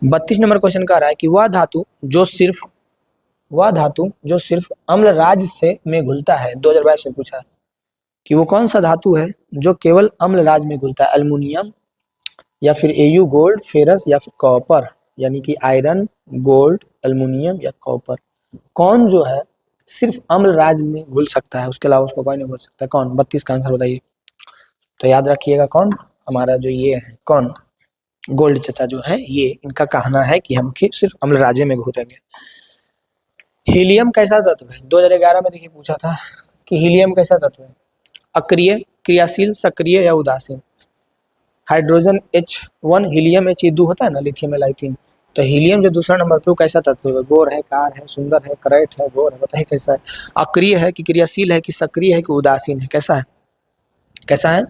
Speaker 1: 32 नंबर क्वेश्चन कह रहा है कि वह धातु जो सिर्फ अम्ल राज से में घुलता है। 2022 में पूछा है कि वो कौन सा धातु है जो केवल अम्ल राज में घुलता है। एल्युमिनियम या फिर Au गोल्ड, फेरस या फिर कॉपर, यानी कि आयरन, गोल्ड, एल्युमिनियम या कॉपर। कौन जो है सिर्फ अम्ल राज में घुल सकता है, उसके अलावा उसको कोई नहीं घुल सकता, कौन। 32 का आंसर बताइए। तो याद रखिएगा कौन हमारा जो ये है, कौन, गोल्ड चचा जो है, ये इनका कहना है कि हम सिर्फ अम्ल राज्य में घूरेंगे। हीलियम कैसा तत्व है। 2011 में देखिए पूछा था कि हीलियम कैसा तत्व है, अक्रिय, क्रियाशील, सक्रिय या उदासीन। हाइड्रोजन H1, हीलियम He2 होता है ना, लिथियम एलाइथिन। तो हीलियम जो दूसरा नंबर पे वो कैसा तत्व है, गोर है, कार है, सुंदर है, करेक्ट है, गोर है, बताइए कैसा है। अक्रिय है कि क्रियाशील है कि सक्रिय है कि उदासीन है, कैसा है, कैसा है।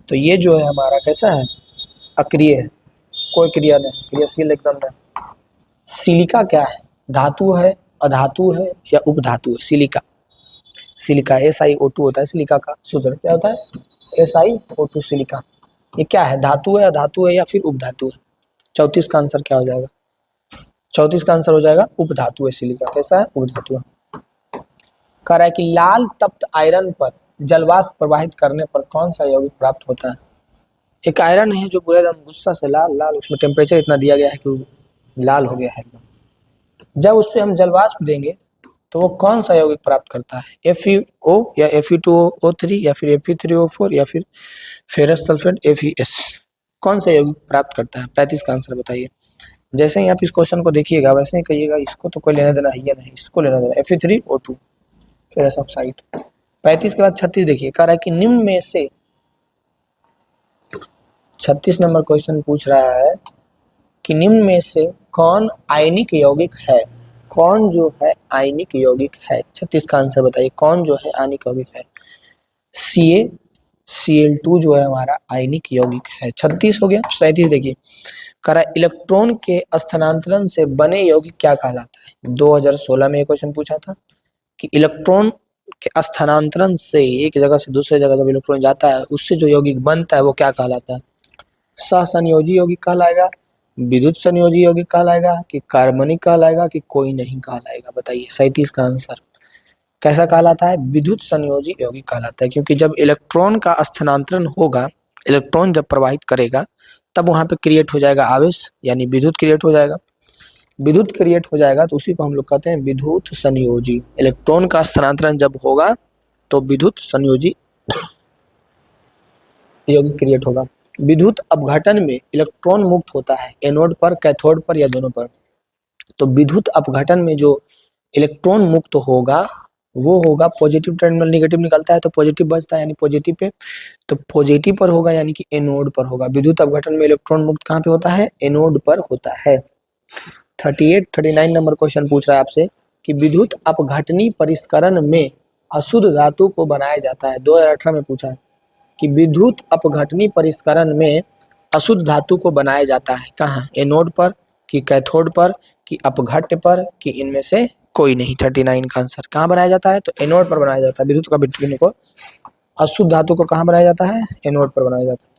Speaker 1: तो ये जो है हमारा कैसा है, अक्रिय है, कोई क्रिया नहीं, क्रियाशील एकदम नहीं। सिलिका क्या है, धातु है, अधातु है या उपधातु है। सिलिका SiO2 होता है, सिलिका का सूत्र क्या होता है, SiO2 सिलिका। ये क्या है, धातु है, अधातु है या फिर उपधातु है। 34 का आंसर क्या हो जाएगा, 34 का आंसर हो जाएगा उपधातु है सिलिका, कैसा है, उपधातु है। कह रहा है कि लाल तप्त आयरन पर जलवाष्प प्रवाहित करने पर कौन सा यौगिक प्राप्त होता है। एक आयरन है जो पूरे एकदम गुस्सा से लाल लाल, उसमें टेम्परेचर इतना दिया गया है कि लाल हो गया है एकदम। जब उस पर हम जलवाष्प देंगे तो वो कौन सा यौगिक प्राप्त करता है, FeO या Fe2O3 या फिर Fe3O4 या फिर फेरस सल्फेट FeS, कौन सा यौगिक प्राप्त करता है। 35 का आंसर बताइए। जैसे ही आप इस क्वेश्चन को देखिएगा वैसे ही कहिएगा इसको तो कोई लेना देना ही नहीं, इसको लेना देना, Fe3O2 फेरस ऑक्साइड। 35 के बाद 36 देखिए, कह रहा है कि निम्न में से 36 नंबर क्वेश्चन पूछ रहा है कि निम्न में से कौन आयनिक यौगिक है, कौन जो है आयनिक यौगिक है। 36 का आंसर बताइए, कौन जो है आयनिक यौगिक है। CaCl2 जो है हमारा आयनिक यौगिक है। 36 हो गया। 37 देखिए, कह रहा है इलेक्ट्रॉन के स्थानांतरण से बने यौगिक क्या कहलाता है। 2016 में ये क्वेश्चन पूछा था कि इलेक्ट्रॉन के स्थानांतरण से एक जगह से दूसरे जगह जब इलेक्ट्रॉन जाता है उससे जो यौगिक बनता है वो क्या कहलाता है। सहसंयोजी यौगिक कहलाएगा, विद्युत संयोजी यौगिक कहलाएगा कि कार्बनिक कहलाएगा कि कोई नहीं कहलाएगा? बताइए 37 का आंसर कैसा कहलाता है? विद्युत संयोजी यौगिक कहलाता है, क्योंकि जब इलेक्ट्रॉन का स्थानांतरण होगा, इलेक्ट्रॉन जब प्रवाहित करेगा तब वहां पे क्रिएट हो जाएगा आवेश, यानी विद्युत क्रिएट हो जाएगा। विद्युत क्रिएट हो जाएगा तो उसी को हम लोग कहते हैं विद्युत संयोजी। इलेक्ट्रॉन का स्थानांतरण जब होगा तो विद्युत संयोजी यौगिक क्रिएट होगा। विद्युत अपघटन में इलेक्ट्रॉन मुक्त होता है एनोड पर, कैथोड पर या दोनों पर? तो विद्युत अपघटन में जो इलेक्ट्रॉन मुक्त होगा वो होगा पॉजिटिव टर्मिनल, निगेटिव निकलता है तो पॉजिटिव बचता है यानी पॉजिटिव पे, तो पॉजिटिव पर होगा यानी कि एनोड पर होगा। विद्युत अपघटन में इलेक्ट्रॉन मुक्त कहाँ पे होता है? एनोड पर होता है। 39 नंबर क्वेश्चन पूछ रहा है आपसे कि विद्युत अपघटनी परिष्करण में अशुद्ध धातु को बनाया जाता है। 2018 में पूछा है कि विद्युत अपघटनी परिष्करण में अशुद्ध धातु को बनाया जाता है कहाँ? एनोड पर कि कैथोड पर कि अपघट्य पर कि इनमें से कोई नहीं? 39 का आंसर कहाँ बनाया जाता है? तो एनोड पर बनाया जाता है। विद्युत अपघटनी को, अशुद्ध धातु को कहाँ बनाया जाता है? एनोड पर बनाया जाता है।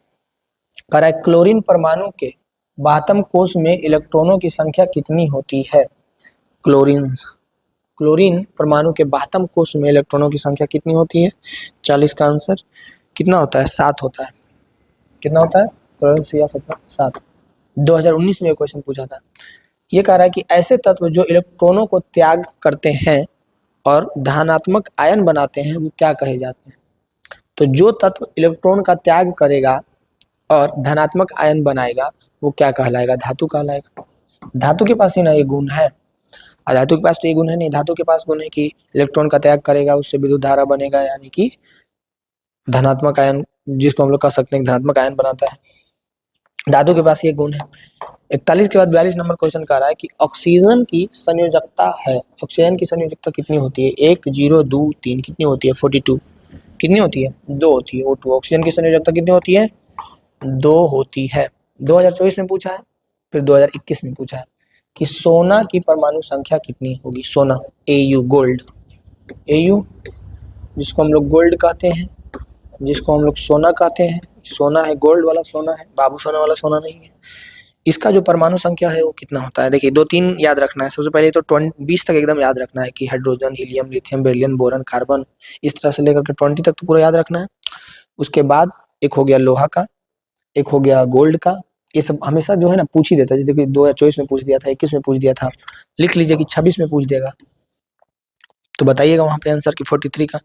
Speaker 1: कह रहा है क्लोरीन परमाणु के 52 कोष में इलेक्ट्रॉनों की संख्या कितनी होती है? क्लोरीन परमाणु के 52 कोष में इलेक्ट्रॉनों की संख्या कितनी होती है? 40 का आंसर कितना होता है? 7 होता है। कितना होता है? क्लोरीन 17 7। 2019 में क्वेश्चन पूछा था। ये कह रहा है कि ऐसे तत्व जो इलेक्ट्रॉनों को त्याग करते हैं और धनात्मक आयन बनाते हैं वो क्या कहे जाते हैं? तो जो तत्व इलेक्ट्रॉन का त्याग करेगा और धनात्मक आयन बनाएगा वो क्या कहलाएगा? धातु कहलाएगा। धातु के पास ही ना ये गुण है, और धातु के पास तो ये गुण है नहीं। धातु के पास गुण है कि इलेक्ट्रॉन का त्याग करेगा, उससे विद्युत धारा बनेगा, यानी कि धनात्मक आयन, जिसको हम लोग कह सकते हैं धनात्मक आयन बनाता है। धातु के पास ये गुण है। 41 के बाद 42 नंबर क्वेश्चन कह रहा है कि ऑक्सीजन की संयोजकता है, ऑक्सीजन की संयोजकता कितनी होती है? 1 0 2 3 कितनी होती है? 42 कितनी होती है? 2 होती है। O2 ऑक्सीजन की संयोजकता कितनी होती है? 2 होती है। 2024 में पूछा है, फिर 2021 में पूछा है कि सोना की परमाणु संख्या कितनी होगी? सोना, Au गोल्ड, Au जिसको हम लोग गोल्ड कहते हैं, जिसको हम लोग सोना कहते हैं, सोना है, गोल्ड वाला सोना है, बाबू सोना वाला सोना नहीं है। इसका जो परमाणु संख्या है वो कितना होता है? देखिए 2-3 याद रखना है। सबसे पहले तो 20 तक एकदम याद रखना है कि hydrogen, helium, lithium, beryllium, boron, carbon, इस तरह से लेकर के 20 तक तो पूरा याद रखना है। उसके बाद एक हो गया लोहा का, एक हो गया गोल्ड का। ये सब हमेशा जो है ना पूछ ही देता है। देखिए 2024 में पूछ दिया था, 21 में पूछ दिया था, लिख लीजिए कि 26 में पूछ देगा तो बताइएगा वहां पे आंसर की 43 का।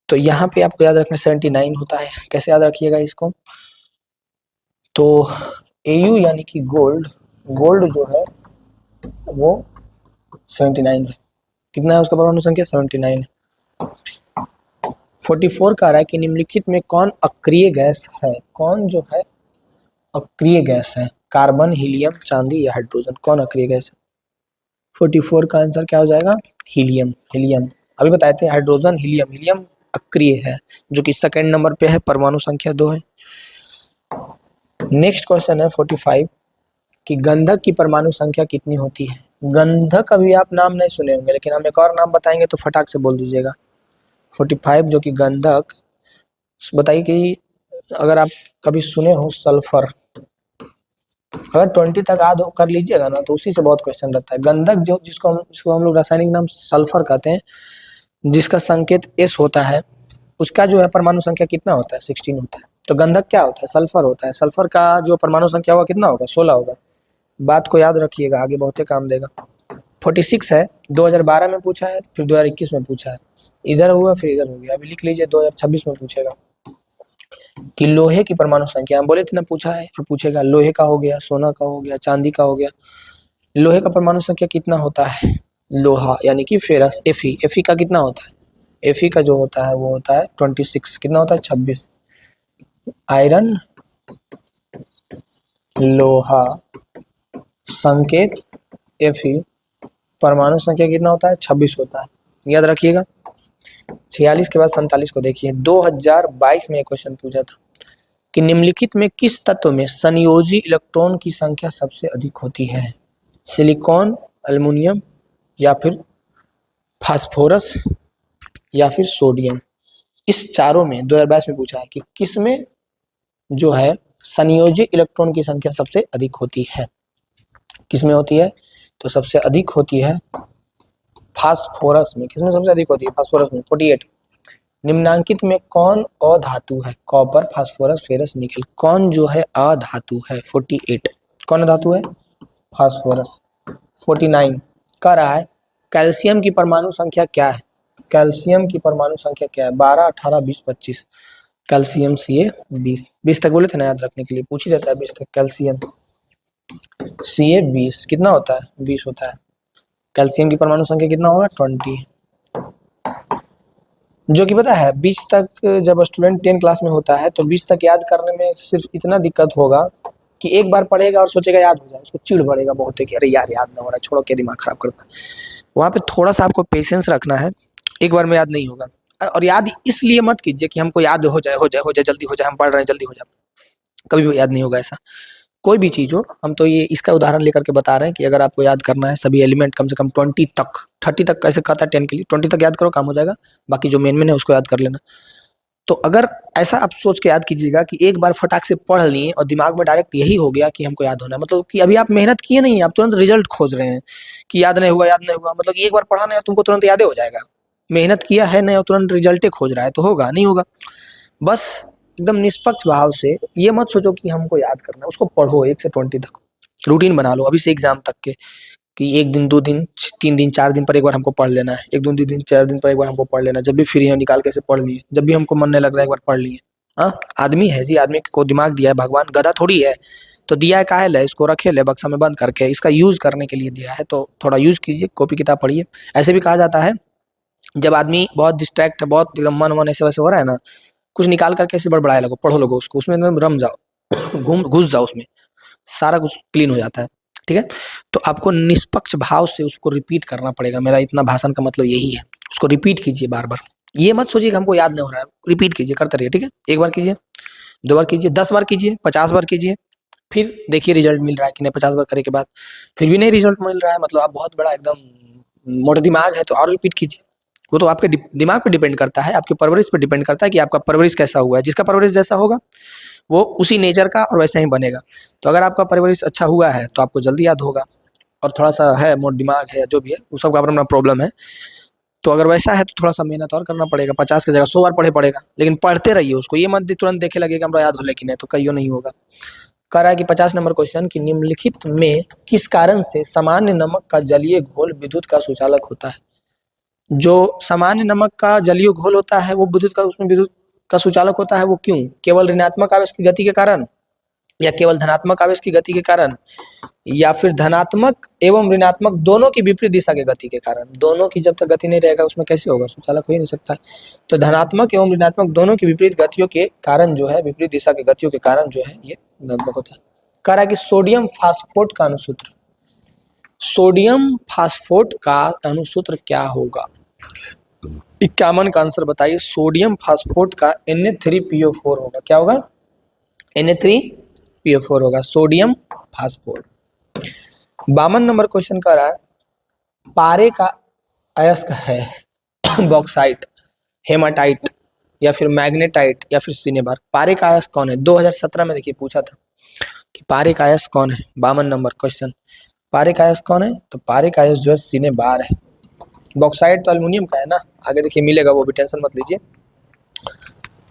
Speaker 1: तो यहाँ पे आपको याद रखना 79 होता है। कैसे याद रखिएगा इसको? तो Au यानी कि गोल्ड, गोल्ड जो है वो 79 है। कितना है उसका परमाणु संख्या? 79 है। 44 कह रहा है कि निम्नलिखित में कौन अक्रिय गैस है? कौन जो है अक्रिय गैस है? कार्बन, हीलियम, चांदी या हाइड्रोजन? कौन अक्रिय गैस है? 44 का आंसर क्या हो जाएगा? हीलियम। हीलियम अभी बताए थे, हाइड्रोजन, हीलियम। हीलियम अक्रिय है, जो कि सेकंड नंबर पे है, परमाणु संख्या 2 है। नेक्स्ट क्वेश्चन है 45 कि गंधक की परमाणु संख्या कितनी होती है? गंधक अभी आप नाम नहीं सुने होंगे, लेकिन हम एक और नाम बताएंगे तो फटाक से बोल दीजिएगा। 45 जो कि गंधक, बताइए कि अगर आप कभी सुने हो सल्फर, अगर 20 तक याद कर लीजिएगा ना तो उसी से बहुत क्वेश्चन रहता है। गंधक जो जिसको हम लोग रासायनिक नाम सल्फर कहते हैं, जिसका संकेत S होता है, उसका जो है परमाणु संख्या कितना होता है? 16 होता है। तो गंधक क्या होता है? सल्फर होता है। सल्फर का जो परमाणु संख्या होगा कितना होगा? 16 होगा। बात को याद रखिएगा, आगे बहुत ही काम देगा। 46 है, 2012 में पूछा है, फिर 2021 में पूछा है, इधर हुआ फिर इधर हो गया। अभी लिख लीजिए 2026 में पूछेगा कि लोहे की परमाणु संख्या, हम बोले थे ना पूछा है, और पूछेगा लोहे का हो गया, सोना का हो गया, चांदी का हो गया। लोहे का परमाणु संख्या कितना होता है? लोहा यानी कि फेरस, Fe का कितना होता है? Fe का जो होता है वो होता है 26। कितना होता है? 26। आयरन, लोहा, संकेत Fe, परमाणु संख्या कितना होता है? 26 होता है। याद रखिएगा। 46 के बाद 47 को देखिए। 2022 में एक क्वेश्चन पूछा था कि निम्नलिखित में किस तत्व में संयोजी इलेक्ट्रॉन की संख्या सबसे अधिक होती है? सिलिकॉन, एल्युमिनियम या फिर फास्फोरस या फिर सोडियम? इस चारों में 2022 में पूछा है कि किस में जो है संयोजी इलेक्ट्रॉन की संख्या सबसे अधिक होती है? किसमें होती है? तो सबसे अधिक होती है फास्फोरस में। किसमें सबसे अधिक होती है? फास्फोरस में 48। निम्नांकित में कौन अधातु है? Copper, phosphorus, ferrous, nickel. कौन जो है अधातु है? 48। कौन धातु है? फास्फोरस। 49 कह रहा है कैल्शियम की परमाणु संख्या क्या है? कैल्शियम की परमाणु संख्या क्या है? 12, 18, 20, 25। Calcium Ca 20। 20 तक बोले थे ना, याद रखने के लिए पूछ ही देता है 20 तक। कैल्शियम Ca 20 कितना होता है? 20 होता है। कैल्शियम की परमाणु संख्या कितना होगा? 20। जो कि पता है 20 तक जब स्टूडेंट 10 क्लास में होता है तो 20 तक याद करने में सिर्फ इतना दिक्कत होगा कि एक बार पढ़ेगा और सोचेगा याद हो जाए, उसको चिढ़ पड़ेगा बहुत है कि अरे यार याद ना हो रहा है, छोड़ो, क्या दिमाग खराब करता है। वहाँ पे थोड़ा सा आपको पेशेंस रखना है, एक बार में याद नहीं होगा। और याद इसलिए मत कीजिए कि हमको याद हो जाए, हो जाए, हो जाए, जल्दी हो जाए, हम पढ़ रहे हैं जल्दी हो जाए, कभी भी याद नहीं होगा ऐसा। कोई भी चीज़ हो, हम तो ये इसका उदाहरण लेकर के बता रहे हैं कि अगर आपको याद करना है सभी एलिमेंट कम से कम 20 तक, 30 तक कैसे कहता है 10 के लिए, 20 तक याद करो, काम हो जाएगा। बाकी जो मेन है उसको याद कर लेना। तो अगर ऐसा आप सोच के याद कीजिएगा कि एक बार फटाक से पढ़ लिए और दिमाग में डायरेक्ट यही हो गया कि हमको याद होना है, मतलब कि अभी आप मेहनत किए नहीं, आप तुरंत रिजल्ट खोज रहे हैं कि याद नहीं हुआ, याद नहीं हुआ, मतलब कि एक बार पढ़ा नहीं तुमको तुरंत याद हो जाएगा। मेहनत किया है नहीं और तुरंत रिजल्ट खोज रहा है तो होगा नहीं होगा। बस एकदम निष्पक्ष भाव से ये मत सोचो कि हमको याद करना है, उसको पढ़ो 1 से 20 तक, रूटीन बना लो अभी से एग्जाम तक के कि 1 दिन, 2 दिन, 3 दिन, 4 दिन पर एक बार हमको पढ़ लेना है। 1, 2 दिन, 4 दिन पर एक बार हमको पढ़ लेना है। जब भी फ्री है निकाल के से पढ़ लिए, जब भी हमको मन नहीं लग रहा है एक बार पढ़ लिए। हाँ, आदमी है जी, आदमी को दिमाग दिया है भगवान, गधा थोड़ी है। तो दिया है काहे ले, इसको रखे ले बक्सा में बंद करके, इसका यूज करने के लिए दिया है, तो थोड़ा यूज कीजिए, कॉपी किताब पढ़िए। ऐसे भी कहा जाता है जब आदमी बहुत डिस्ट्रैक्ट है, बहुत एकदम मन वन ऐसे वैसे हो रहा है ना, कुछ निकाल करके ऐसे बड़बड़ाए लगो, पढ़ो लगो उसको, उसमें एकदम रम जाओ, घुस जाओ उसमें, सारा कुछ क्लीन हो जाता है। ठीक है, तो आपको निष्पक्ष भाव से उसको रिपीट करना पड़ेगा। मेरा इतना भाषण का मतलब यही है, उसको रिपीट कीजिए बार बार। ये मत सोचिए कि हमको याद नहीं हो रहा है, रिपीट कीजिए, करते रहिए। ठीक है, एक बार कीजिए, 2 बार कीजिए, 10 बार कीजिए, 50 बार कीजिए, फिर देखिए रिजल्ट मिल रहा है कि नहीं। 50 बार करने के बाद फिर भी नहीं रिजल्ट मिल रहा है, मतलब आप बहुत बड़ा एकदम मोटा दिमाग है, तो और रिपीट कीजिए। वो तो आपके दिमाग पे डिपेंड करता है, आपकी परवरिश पे डिपेंड करता है कि आपका परवरिश कैसा हुआ है। जिसका परवरिश जैसा होगा वो उसी नेचर का और वैसा ही बनेगा। तो अगर आपका परवरिश अच्छा हुआ है तो आपको जल्दी याद होगा, और थोड़ा सा है मोट दिमाग है या जो भी है वो सबका अपना प्रॉब्लम है। तो अगर वैसा है तो थोड़ा सा मेहनत और करना पड़ेगा, 50 की जगह 100 बार पढ़े पड़ेगा, लेकिन पढ़ते रहिए उसको। ये मत तुरंत देखे लगे कि हमरा याद हो, लेकिन है तो कहियो नहीं होगा। कह रहा है कि 50 नंबर क्वेश्चन कि निम्नलिखित में किस कारण से सामान्य नमक का जलीय घोल विद्युत का सुचालक होता है? जो सामान्य नमक का जलीय घोल होता है वो विद्युत का, उसमें विद्युत का सुचालक होता है, वो क्यों? केवल ऋणात्मक आवेश की गति के कारण, या केवल धनात्मक आवेश की गति के कारण, या फिर धनात्मक एवं ऋणात्मक दोनों की विपरीत दिशा की गति के कारण? दोनों की जब तक गति नहीं रहेगा उसमें कैसे होगा? सुचालक हो ही नहीं सकता। तो धनात्मक एवं ऋणात्मक दोनों की विपरीत गतियों के कारण जो है, विपरीत दिशा की गतियों के कारण जो है ये धनात्मक होता है। कह रहा है कि सोडियम फास्फोट का अणुसूत्र, सोडियम फास्फोट का अणुसूत्र क्या होगा? 51 का आंसर बताइए। सोडियम फास्फोट का Na3PO4 होगा। क्या होगा? Na3PO4 होगा सोडियम फास्फोट। 52 नंबर क्वेश्चन का रहा है पारे का अयस्क है बॉक्साइट, हेमाटाइट, या फिर मैग्नेटाइट, या फिर सिनेबार। पारे का अयस्क कौन है? 2017 में देखिए पूछा था कि पारे का अयस्क कौन है। 52 नंबर क्वेश्चन, पारे का अयस्क कौन है? तो पारे का अयस्क जो है सिनेबार है। बॉक्साइट तो एल्युमिनियम का है ना, आगे देखिए मिलेगा, वो भी टेंशन मत लीजिए।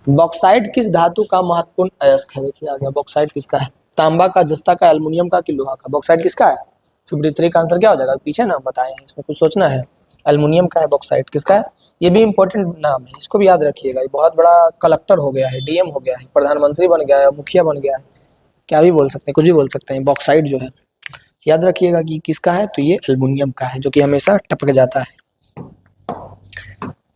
Speaker 1: बॉक्साइट किस धातु का महत्वपूर्ण अयस्क है? देखिए आ गया, बॉक्साइट किसका है? तांबा का, जस्ता का, एल्युमिनियम का कि लोहा का? बॉक्साइट किसका है? 53 का आंसर क्या हो जाएगा? पीछे ना बताएं, इसमें कुछ सोचना है। एल्युमिनियम का है बॉक्साइट। किसका है? ये भी इंपॉर्टेंट नाम है, इसको भी याद रखिएगा। ये बहुत बड़ा कलेक्टर हो गया है, डीएम हो गया है, प्रधानमंत्री बन गया है, मुखिया बन गया है, क्या भी बोल सकते हैं, कुछ भी बोल सकते हैं। बॉक्साइट जो है याद रखिएगा कि किसका है, तो ये एल्युमिनियम का है, जो कि हमेशा टपक जाता है।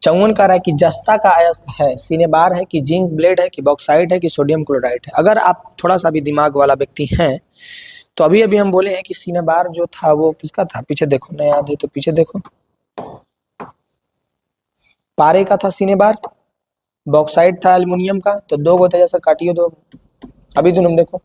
Speaker 1: 54 कह रहा है कि जस्ता का अयस्क है सिनेबार है कि जिंक ब्लेड है कि बॉक्साइट है कि सोडियम क्लोराइड है? अगर आप थोड़ा सा भी दिमाग वाला व्यक्ति हैं तो अभी अभी हम बोले हैं कि सिनेबार जो था वो किसका था? पीछे देखो, नहीं याद है तो पीछे देखो। पारे का था सिनेबार, बॉक्साइट था एल्युमिनियम का, तो 2 होता है, जैसा काटियो 2। अभी तुम देखो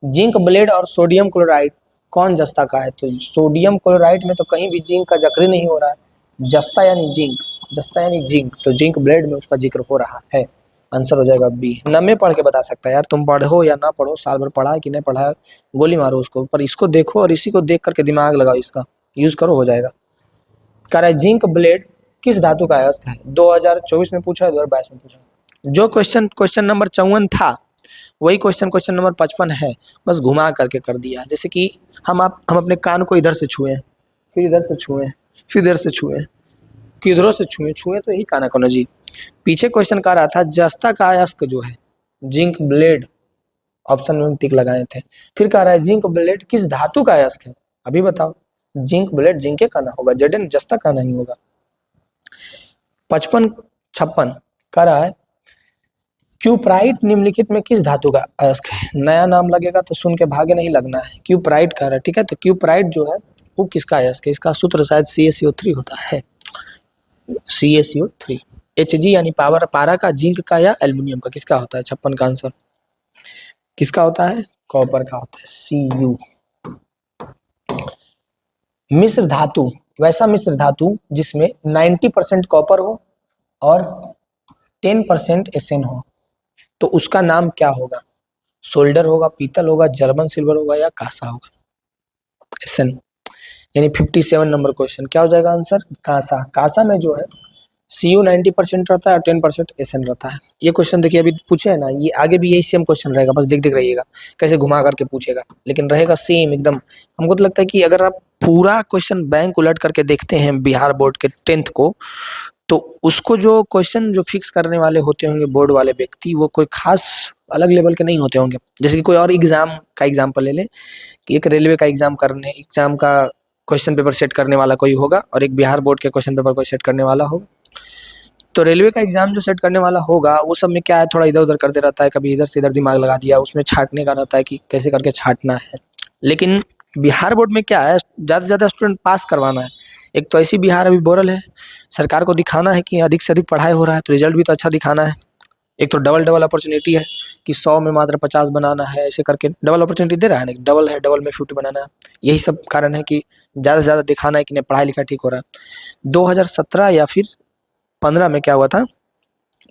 Speaker 1: जिंक ब्लेड और सोडियम क्लोराइड कौन जस्ता का है? तो सोडियम क्लोराइड में तो कहीं भी जिंक का जिक्र नहीं हो रहा है। जस्ता यानी जिंक, जस्ता यानी जिंक, तो जिंक ब्लेड में उसका जिक्र हो रहा है। आंसर हो जाएगा बी। नमे पढ़ के बता सकता है यार, तुम पढ़ो या ना पढ़ो, साल भर पढ़ा है कि नहीं पढ़ा है, गोली मारो उसको, पर इसको देखो और इसी को देख करके दिमाग लगाओ, इसका यूज करो, हो जाएगा। कह रहा है जिंक ब्लेड किस धातु का अयस्क है? 2024 में पूछा है, 2022 में पूछा है। जो क्वेश्चन क्वेश्चन नंबर 54 था वही क्वेश्चन क्वेश्चन नंबर 55 है, बस घुमा करके कर दिया। जैसे कि हम अपने कान को इधर से छुए, फिर इधर से छुए, फिर इधर से छुए, किधरों से छुए छुए, तो यही काना कोना जी। पीछे क्वेश्चन कह रहा था जस्ता का अयस्क जो है जिंक ब्लेड, ऑप्शन में टिक लगाए थे। फिर कह रहा है जिंक ब्लेड किस धातु का अयस्क है? अभी बताओ, जिंक ब्लेड जिंके का ना होगा, जेडन जस्ता का नहीं होगा। 55-56 कह रहा है क्यूप्राइट निम्नलिखित में किस धातु का अयस्क है? नया नाम लगेगा तो सुन के भागे नहीं लगना है, क्यूप्राइट कह रहा है, ठीक है। तो क्यूप्राइट जो है वो किसका अयस्क है? इसका सूत्र शायद CaCO3 होता है, CaCO3। Hg यानी पावर, पारा का, जिंक का या एल्यूमिनियम का, किसका होता है? 56 का आंसर किसका होता है? कॉपर का होता है, Cu। मिश्र धातु, वैसा मिश्र धातु जिसमें 90% कॉपर हो और 10% एसएन हो, तो उसका नाम क्या होगा? सोल्डर होगा, पीतल होगा, जर्मन सिल्वर होगा या कांसा होगा? एसएन, यानी 57 नंबर क्वेश्चन क्या हो जाएगा आंसर? कांसा। कांसा में जो है Cu 90% रहता है और 10% एसएन रहता है। ये क्वेश्चन देखिए अभी पूछे है ना, ये आगे भी यही सेम क्वेश्चन रहेगा, बस देख देख रहिएगा कैसे घुमा करके पूछेगा, लेकिन रहेगा सेम एकदम। हमको तो लगता है कि अगर आप पूरा क्वेश्चन बैंक उलट करके देखते हैं बिहार बोर्ड के 10th को, तो उसको जो क्वेश्चन जो फिक्स करने वाले होते होंगे बोर्ड वाले व्यक्ति, वो कोई खास अलग लेवल के नहीं होते होंगे। जैसे कि कोई और एग्जाम का एग्जाम्पल ले ले कि एक रेलवे का एग्जाम का क्वेश्चन पेपर सेट करने वाला कोई होगा और एक बिहार बोर्ड के क्वेश्चन पेपर कोई सेट करने वाला होगा। तो रेलवे का एग्जाम जो सेट करने वाला होगा वो सब में क्या है, थोड़ा इधर उधर करते रहता है, कभी इधर से इधर दिमाग लगा दिया, उसमें छाटने का रहता है कि कैसे करके छाटना है। लेकिन बिहार बोर्ड में क्या है, ज़्यादा से ज़्यादा स्टूडेंट पास करवाना है। एक तो ऐसी बिहार अभी बोरल है, सरकार को दिखाना है कि अधिक से अधिक पढ़ाई हो रहा है, तो रिजल्ट भी तो अच्छा दिखाना है। एक तो डबल डबल अपॉर्चुनिटी है कि 100 में मात्र 50 बनाना है, ऐसे करके डबल अपॉर्चुनिटी दे रहा है ना, डबल है, डबल में 50 बनाना है। यही सब कारण है कि ज़्यादा से ज़्यादा दिखाना है कि नहीं पढ़ाई लिखाई ठीक हो रहा है। 2017 या फिर 15 में क्या हुआ था,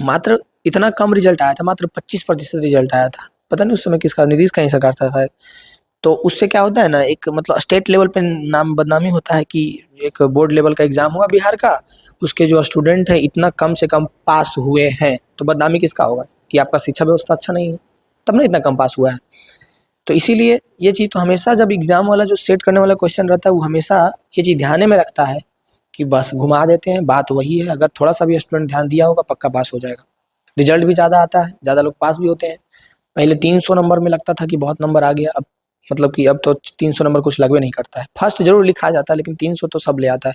Speaker 1: मात्र इतना कम रिजल्ट आया था, मात्र 25% रिजल्ट आया था। पता नहीं उस समय किसका, नीतीश का ही सरकार था शायद। तो उससे क्या होता है ना, एक मतलब स्टेट लेवल पे नाम बदनामी होता है कि एक बोर्ड लेवल का एग्जाम हुआ बिहार का, उसके जो स्टूडेंट है इतना कम से कम पास हुए हैं, तो बदनामी किसका होगा कि आपका शिक्षा व्यवस्था अच्छा नहीं है, तब ना इतना कम पास हुआ है। तो इसीलिए ये चीज़ तो हमेशा जब एग्जाम वाला जो सेट करने वाला क्वेश्चन रहता है वो हमेशा ये चीज़ ध्यान में रखता है कि बस घुमा देते हैं, बात वही है, अगर थोड़ा सा भी स्टूडेंट ध्यान दिया होगा पक्का पास हो जाएगा। रिजल्ट भी ज़्यादा आता है, ज़्यादा लोग पास भी होते हैं। पहले 300 नंबर में लगता था कि बहुत नंबर आ गया, अब मतलब कि अब तो 300 नंबर कुछ लगवे नहीं करता है। फर्स्ट जरूर लिखा जाता है लेकिन 300 तो सब ले आता है।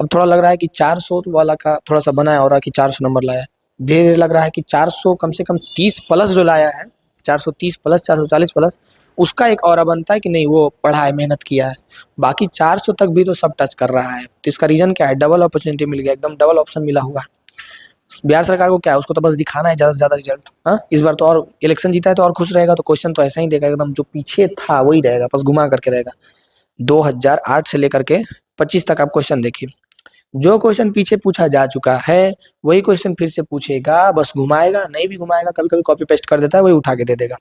Speaker 1: अब थोड़ा लग रहा है कि 400 वाला का थोड़ा सा बना है और कि 400 नंबर लाया है। धीरे धीरे लग रहा है कि 400 कम से कम 30 प्लस जो लाया है, 430 प्लस 440 प्लस, उसका एक और बनता है कि नहीं वो पढ़ा है, मेहनत किया है। बाकी 400 तक भी तो सब टच कर रहा है, तो इसका रीजन क्या है? डबल अपॉर्चुनिटी मिल गया, एकदम डबल ऑप्शन मिला हुआ है। बिहार सरकार को क्या है, उसको तो बस दिखाना है ज़्यादा से ज़्यादा रिजल्ट। हाँ, इस बार तो और इलेक्शन जीता है तो और खुश रहेगा, तो क्वेश्चन तो ऐसा ही देगा एकदम, जो पीछे था वही रहेगा, बस घुमा करके रहेगा। 2008 से लेकर के 25 तक आप क्वेश्चन देखिए, जो क्वेश्चन पीछे पूछा जा चुका है वही क्वेश्चन फिर से पूछेगा, बस घुमाएगा, नहीं भी घुमाएगा, कभी कभी कॉपी पेस्ट कर देता है, वही उठा के दे देगा।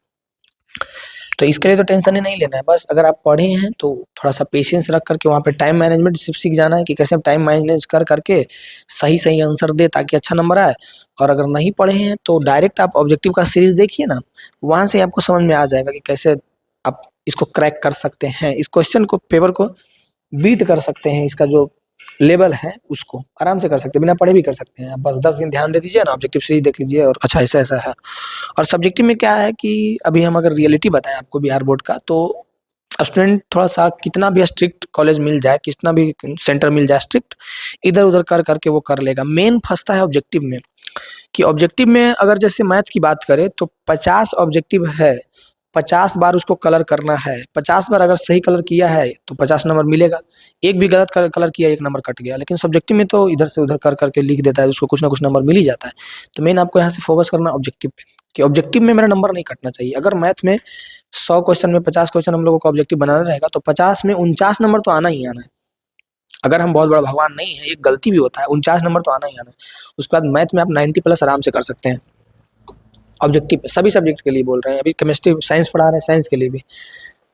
Speaker 1: तो इसके लिए तो टेंशन ही नहीं लेना है, बस अगर आप पढ़े हैं तो थोड़ा सा पेशेंस रख करके वहाँ पे टाइम मैनेजमेंट सिर्फ सीख जाना है कि कैसे टाइम मैनेज कर करके सही सही आंसर दे ताकि अच्छा नंबर आए। और अगर नहीं पढ़े हैं तो डायरेक्ट आप ऑब्जेक्टिव का सीरीज देखिए ना, वहाँ से आपको समझ में आ जाएगा कि कैसे आप इसको क्रैक कर सकते हैं, इस क्वेश्चन को, पेपर को बीट कर सकते हैं, इसका जो लेवल है उसको आराम से कर सकते हैं, बिना पढ़े भी कर सकते हैं। आप बस 10 दिन ध्यान दे दीजिए ना, ऑब्जेक्टिव सीरीज देख लीजिए और अच्छा ऐसा ऐसा है। और सब्जेक्टिव में क्या है कि अभी हम अगर रियलिटी बताएं आपको बिहार बोर्ड का, तो स्टूडेंट थोड़ा सा कितना भी स्ट्रिक्ट कॉलेज मिल जाए, कितना भी सेंटर मिल जाए स्ट्रिक्ट, इधर उधर कर करके वो कर लेगा। मेन फंसता है ऑब्जेक्टिव में, कि ऑब्जेक्टिव में अगर जैसे मैथ की बात करें तो 50 ऑब्जेक्टिव है, 50 बार उसको कलर करना है, 50 बार अगर सही कलर किया है तो 50 नंबर मिलेगा, एक भी गलत कलर किया 1 नंबर कट गया। लेकिन सब्जेक्टिव में तो इधर से उधर कर करके लिख देता है, उसको कुछ ना कुछ नंबर मिल ही जाता है। तो मेन आपको यहाँ से फोकस करना ऑब्जेक्टिव पे, कि ऑब्जेक्टिव में मेरा नंबर नहीं कटना चाहिए। अगर मैथ में 100 क्वेश्चन में 50 क्वेश्चन हम लोगों को ऑब्जेक्टिव बनाना रहेगा तो 50 में 49 नंबर तो आना ही आना है। अगर हम बहुत बड़ा भगवान नहीं है, एक गलती भी होता है, 49 नंबर तो आना ही आना है। उसके बाद मैथ में आप 90 प्लस आराम से कर सकते हैं। ऑब्जेक्टिव पे, सभी सब्जेक्ट के लिए बोल रहे हैं, अभी केमिस्ट्री साइंस पढ़ा रहे हैं, साइंस के लिए भी।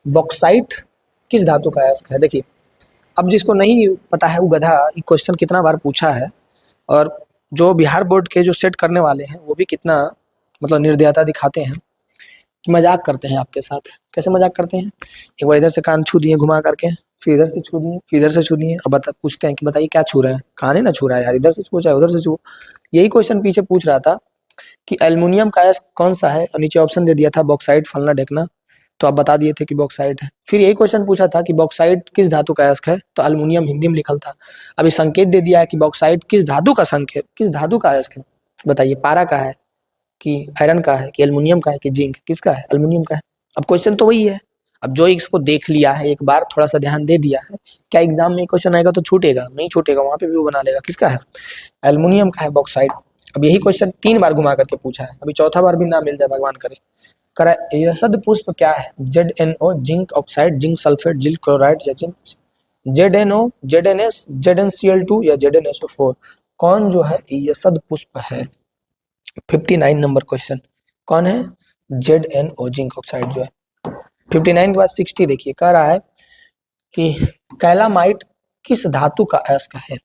Speaker 1: बॉक्साइट किस धातु का अयस्क है? देखिए, अब जिसको नहीं पता है वो गधा, ये क्वेश्चन कितना बार पूछा है, और जो बिहार बोर्ड के जो सेट करने वाले हैं वो भी कितना मतलब निर्दयता दिखाते हैं कि मजाक करते हैं आपके साथ। कैसे मजाक करते हैं? एक बार इधर से कान छू दिए घुमा करके, फिर इधर से छू दिए, फिर इधर से छू दिए, अब बता पूछते हैं कि बताइए क्या छू रहे हैं? कान ही ना छू रहा है यार, इधर से छू चाहे उधर से छू। यही क्वेश्चन पीछे पूछ रहा था कि एल्युमिनियम का अयस्क कौन सा है, और नीचे ऑप्शन दे दिया था बॉक्साइट फलना ढेकना, तो आप बता दिए थे कि बॉक्साइट है। फिर यही क्वेश्चन पूछा था कि बॉक्साइट किस धातु का अयस्क है, तो एल्युमिनियम हिंदी में लिखल था। अभी संकेत दे दिया है कि बॉक्साइट किस धातु का संकेत, किस धातु का अयस्क है, बताइए पारा का है कि आयरन का है कि एल्युमिनियम का है कि जिंक, किसका है? एल्युमिनियम का है। अब क्वेश्चन तो वही है। अब जो इसको देख लिया है एक बार, थोड़ा सा ध्यान दे दिया है, क्या एग्जाम में क्वेश्चन आएगा तो छूटेगा? नहीं छूटेगा, वहां पे भी वो बना लेगा। किसका है? एल्युमिनियम का है बॉक्साइट। अब यही क्वेश्चन 3 बार घुमा करके पूछा है, अभी चौथा बार भी ना मिल जाए भगवान करे। करा यशद पुष्प क्या है? ZnO, zinc oxide, zinc sulphate, zinc chloride या जिंक ZnO, ZnS, ZnCl2 या ZnSO4? कौन जो है यशद पुष्प है? 59 नंबर क्वेश्चन कौन है? ZnO, जिंक ऑक्साइड जो है। 59 के बाद 60 देखिए, कह रहा है कि कैलामाइट किस धातु का अयस्क है?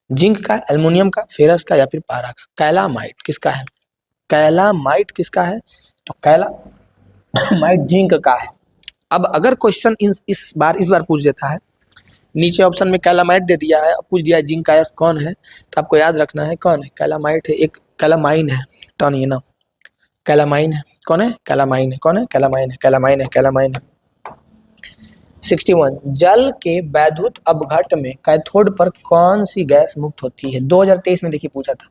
Speaker 1: जिंक का, एल्युमिनियम का, फेरस का या फिर पारा का? कैलामाइट किसका है? कैलामाइट किसका है? तो कैलामाइट जिंक का है। अब अगर क्वेश्चन इस बार पूछ देता है, नीचे ऑप्शन में कैलामाइट दे दिया है, अब पूछ दिया है जिंक का अयस्क कौन है, तो आपको याद रखना है कौन है? कैलामाइट है, एक कैलामाइन है, टर्न ये ना, कैलामाइन है। कौन है? कैलामाइन है। कौन है? कैलामाइन है, कैलामाइन है, कैलामाइन है। 61, जल के वैद्युत अपघट में कैथोड पर कौन सी गैस मुक्त होती है? 2023 में देखिए पूछा था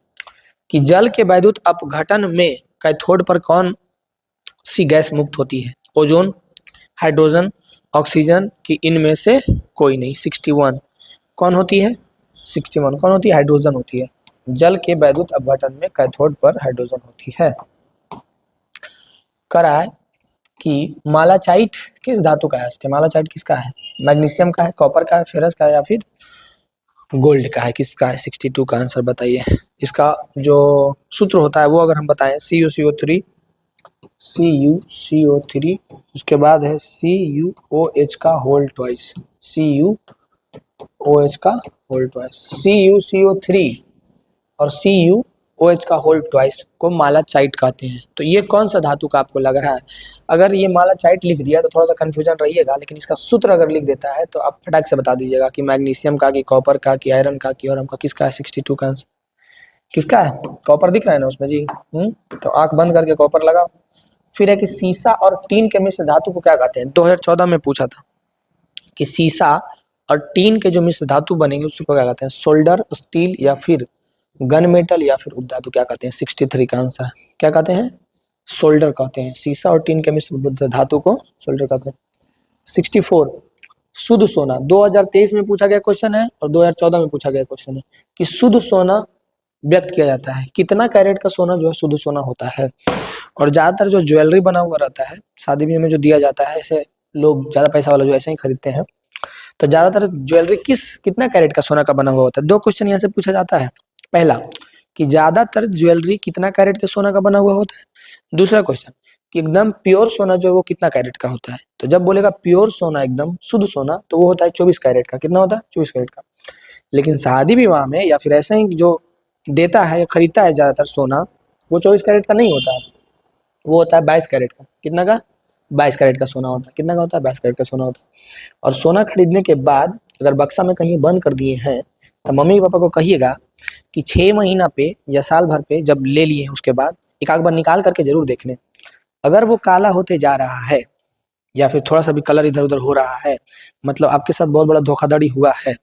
Speaker 1: कि जल के वैद्युत अपघटन में कैथोड पर कौन सी गैस मुक्त होती है? ओजोन, हाइड्रोजन, ऑक्सीजन की इनमें से कोई नहीं। 61 कौन होती है? 61 कौन होती है? हाइड्रोजन होती है। जल के वैद्युत अपघटन में कैथोड पर हाइड्रोजन होती है। करा है कि मालाचाइट किस धातु का है? मालाचाइट किसका है? मैग्नीशियम का है, कॉपर का है, फेरस का है या फिर गोल्ड का है? किसका है? 62 का आंसर बताइए। इसका जो सूत्र होता है वो अगर हम बताएं, CuCO3, CuCO3, उसके बाद है CuOH का होल ट्वाइस, CuOH का होल ट्वाइस, CuCO3 और CuOH का होल ट्वाइस को मालाचाइट कहते हैं। तो ये कौन सा धातु का आपको लग रहा है? अगर ये मालाचाइट लिख दिया तो थोड़ा सा कंफ्यूजन रहिएगा, लेकिन इसका सूत्र अगर लिख देता है तो आप फटाक से बता दीजिएगा कि मैग्नीशियम का, कि कॉपर का, कि आयरन का, कि और का। किसका है? 62 का आंसर किसका है? कॉपर दिख रहा है ना उसमें जी। तो आंख बंद करके कॉपर लगाओ। फिर है कि सीसा और टीन के मिश्र धातु को क्या कहते हैं? 2014 में पूछा था कि सीसा और टीन के जो मिश्र धातु बनेंगे उसको क्या कहते हैं? सोल्डर, स्टील या फिर गन मेटल या फिर उपधातु क्या कहते हैं? 63 का आंसर क्या कहते हैं? सोल्डर कहते हैं। सीसा और टीन के मिश्र धातु को सोल्डर कहते हैं। 64, शुद्ध सोना 2023 में पूछा गया क्वेश्चन है और 2014 में पूछा गया क्वेश्चन है कि शुद्ध सोना व्यक्त किया जाता है, कितना कैरेट का सोना जो है शुद्ध सोना होता है? और ज्यादातर जो ज्वेलरी बना हुआ रहता है शादी ब्याह में जो दिया जाता है, ऐसे लोग ज्यादा पैसा वाला जो ऐसे ही खरीदते हैं, तो ज्यादातर ज्वेलरी कितना कैरेट का सोना का बना हुआ होता है? 2 क्वेश्चन यहाँ से पूछा जाता है। पहला कि ज्यादातर ज्वेलरी कितना कैरेट के सोना का बना हुआ होता है। दूसरा क्वेश्चन कि एकदम प्योर सोना जो है वो कितना कैरेट का होता है? तो जब बोलेगा प्योर सोना, एकदम शुद्ध सोना, तो वो होता है 24 कैरेट का। कितना होता है? 24 कैरेट का। लेकिन शादी विवाह में या फिर ऐसे ही जो देता है या खरीदता है ज्यादातर सोना, वो 24 कैरेट का नहीं होता है, वो होता है 22 कैरेट का। कितना का? 22 कैरेट का सोना होता है। कितना का होता है? 22 कैरेट का सोना होता है। और सोना खरीदने के बाद अगर बक्सा में कहीं बंद कर दिए हैं तो मम्मी पापा को कहिएगा कि 6 महीना पे या साल भर पे जब ले लिए हैं उसके बाद एक आध बार निकाल करके जरूर देख लें। अगर वो काला होते जा रहा है या फिर थोड़ा सा भी कलर इधर उधर हो रहा है, मतलब आपके साथ बहुत बड़ा धोखाधड़ी हुआ है,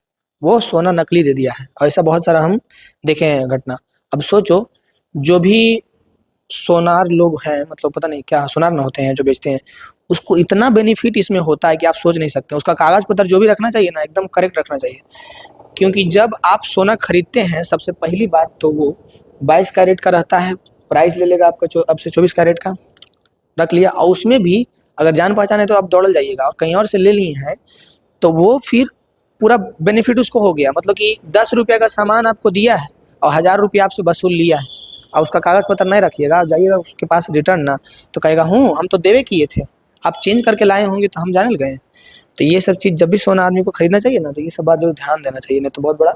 Speaker 1: वो सोना नकली दे दिया है। और ऐसा बहुत सारा हम देखे हैं घटना। अब सोचो, जो भी सोनार लोग हैं, मतलब पता नहीं क्या सोनार न होते हैं जो बेचते हैं, उसको इतना बेनिफिट इसमें होता है कि आप सोच नहीं सकते। उसका कागज पत्र जो भी रखना चाहिए ना, एकदम करेक्ट रखना चाहिए। क्योंकि जब आप सोना खरीदते हैं, सबसे पहली बात तो वो 22 कैरेट का रहता है, प्राइस ले लेगा आपका अब से 24 कैरेट का रख लिया, और उसमें भी अगर जान पहचान है तो आप दौड़ जाइएगा, और कहीं और से ले लिए हैं तो वो फिर पूरा बेनिफिट उसको हो गया। मतलब कि 10 रुपया का सामान आपको दिया है और 1000 रुपया आपसे वसूल लिया है, और उसका कागज पत्र नहीं रखिएगा, आप जाइएगा उसके पास रिटर्न ना, तो कहेगा हम तो देवे किए थे, आप चेंज करके लाए होंगे तो हम जाने लगे हैं। तो ये सब चीज़ जब भी सोना आदमी को खरीदना चाहिए ना, तो ये सब बात जरूर ध्यान देना चाहिए, नहीं तो बहुत बड़ा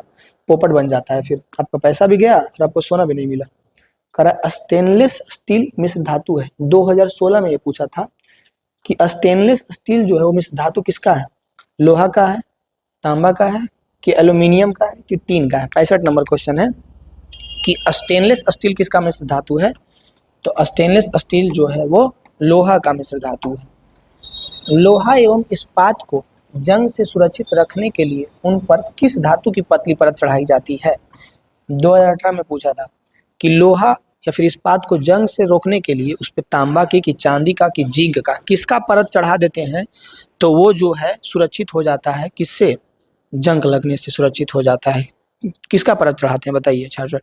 Speaker 1: पोपट बन जाता है, फिर आपका पैसा भी गया और आपको सोना भी नहीं मिला। कह रहा स्टेनलेस स्टील मिश्र धातु है। 2016 में ये पूछा था कि स्टेनलेस स्टील जो है वो मिश्र धातु किसका है, लोहा का है, तांबा का है, कि एल्यूमिनियम का है, कि टीन का है। 65 नंबर क्वेश्चन है कि स्टेनलेस स्टील किसका मिश्र धातु है, तो स्टेनलेस स्टील जो है वो लोहा का मिश्र धातु है। लोहा एवं इस्पात को जंग से सुरक्षित रखने के लिए उन पर किस धातु की पतली परत चढ़ाई जाती है। 2018 में पूछा था कि लोहा या फिर इस्पात को जंग से रोकने के लिए उस पर तांबा की, कि चांदी का, कि जिंक का, किसका परत चढ़ा देते हैं तो वो जो है सुरक्षित हो जाता है, किससे, जंग लगने से सुरक्षित हो जाता है। किसका परत चढ़ाते हैं बताइए। अच्छा,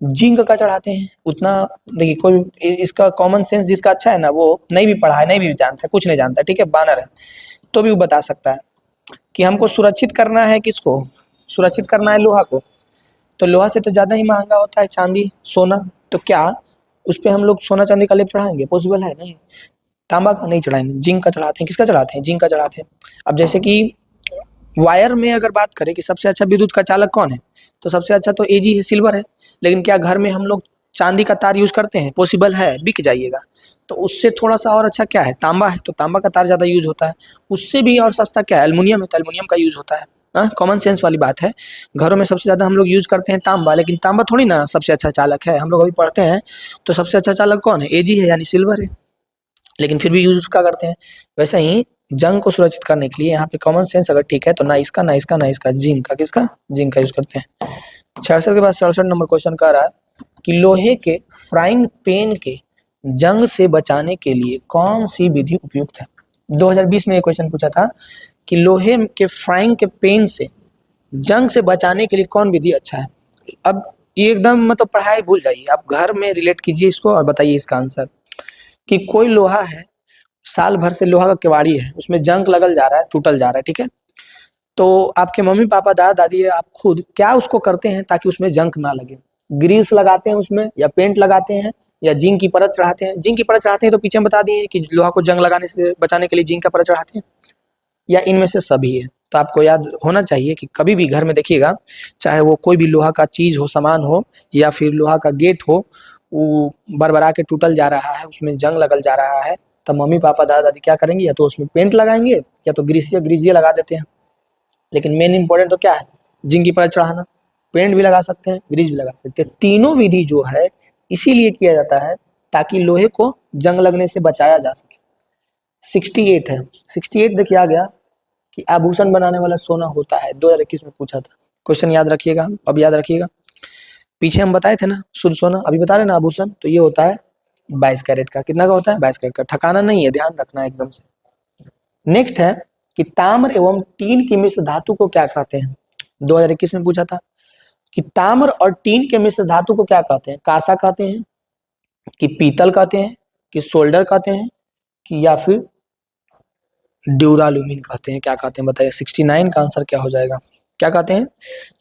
Speaker 1: जिंक का चढ़ाते हैं। उतना देखिए, कोई इसका कॉमन सेंस जिसका अच्छा है ना, वो नहीं भी पढ़ा है, नहीं भी जानता है, कुछ नहीं जानता, ठीक है, बानर है, तो भी वो बता सकता है कि हमको सुरक्षित करना है, किसको सुरक्षित करना है, लोहा को। तो लोहा से तो ज़्यादा ही महंगा होता है चांदी सोना, तो क्या उस पर हम लोग सोना चांदी का लेप चढ़ाएंगे, पॉसिबल है नहीं। तांबा का नहीं चढ़ाएंगे, जिंक का चढ़ाते हैं। किसका चढ़ाते हैं, जिंक का चढ़ाते हैं। अब जैसे कि वायर में अगर बात करें कि सबसे अच्छा विद्युत का चालक कौन है, तो सबसे अच्छा तो एजी है, सिल्वर है। लेकिन क्या घर में हम लोग चांदी का तार यूज करते हैं, पॉसिबल है, बिक जाइएगा। तो उससे थोड़ा सा और अच्छा क्या है, तांबा है, तो तांबा का तार ज़्यादा यूज होता है। उससे भी और सस्ता क्या है, एल्युमिनियम है, तो एल्युमिनियम का यूज होता है। कॉमन सेंस वाली बात है। घरों में सबसे ज़्यादा हम लोग यूज करते हैं तांबा, लेकिन तांबा थोड़ी ना सबसे अच्छा चालक है। हम लोग अभी पढ़ते हैं तो सबसे अच्छा चालक कौन है, एजी है, यानी सिल्वर है, लेकिन फिर भी यूज उसका करते हैं। वैसे ही जंग को सुरक्षित करने के लिए यहाँ पे कॉमन सेंस अगर ठीक है तो ना इसका, ना इसका, ना इसका, जिंक का, किसका, जिंक का यूज करते हैं। 66 के बाद 67 नंबर क्वेश्चन कह रहा है कि लोहे के फ्राइंग पैन के जंग से बचाने के लिए कौन सी विधि उपयुक्त है। 2020 में ये क्वेश्चन पूछा था कि लोहे के फ्राइंग के पेन से जंग से बचाने के लिए कौन विधि अच्छा है। अब ये एकदम मतलब पढ़ाई भूल जाइए, आप घर में रिलेट कीजिए इसको और बताइए इसका आंसर। कि कोई लोहा है, साल भर से लोहा का केवाड़ी है, उसमें जंग लगल जा रहा है, टूटल जा रहा है, ठीक है। तो आपके मम्मी पापा, दादा दादी, आप खुद क्या उसको करते हैं ताकि उसमें जंग ना लगे। ग्रीस लगाते हैं उसमें, या पेंट लगाते हैं, या जिंक की परत चढ़ाते हैं। जिंक की परत चढ़ाते हैं तो पीछे हम बता दिए कि लोहा को जंग लगाने से बचाने के लिए जिंक का परत चढ़ाते हैं, या इनमें से सभी है। तो आपको याद होना चाहिए कि कभी भी घर में देखिएगा, चाहे वो कोई भी लोहा का चीज हो, सामान हो, या फिर लोहा का गेट हो, वो बरबरा के टूटल जा रहा है, उसमें जंग लगल जा रहा है, तब मम्मी पापा दादा दादी क्या करेंगे, या तो उसमें पेंट लगाएंगे, या तो ग्रीसिया ग्रीजिया लगा देते हैं। लेकिन मेन इंपॉर्टेंट तो क्या है, जिंक की परत चढ़ाना। पेंट भी लगा सकते हैं, ग्रीज भी लगा सकते हैं। तीनों विधि जो है इसीलिए किया जाता है ताकि लोहे को जंग लगने से बचाया जा सके। 68 है। 68 देखिए आ गया कि आभूषण बनाने वाला सोना होता है। 2021 में पूछा था क्वेश्चन, याद रखिएगा, अब याद रखिएगा। पीछे हम बताए थे ना शुद्ध सोना, अभी बता रहे ना आभूषण, तो ये होता है 22 कैरेट का। कितना का होता है, 22 कैरेट का। ठकाना नहीं है, ध्यान रखना है एकदम से। नेक्स्ट है कि ताम्र एवं टीन की मिश्र धातु को क्या कहते हैं। 2021 में पूछा था कि ताम्र और टीन के मिश्र धातु को क्या कहते हैं। कांसा कहते हैं, कि पीतल कहते हैं, कि सोल्डर कहते हैं, कि या फिर ड्यूरालुमिन कहते हैं। क्या कहते हैं बताइए। 69 का आंसर क्या हो जाएगा, क्या कहते हैं।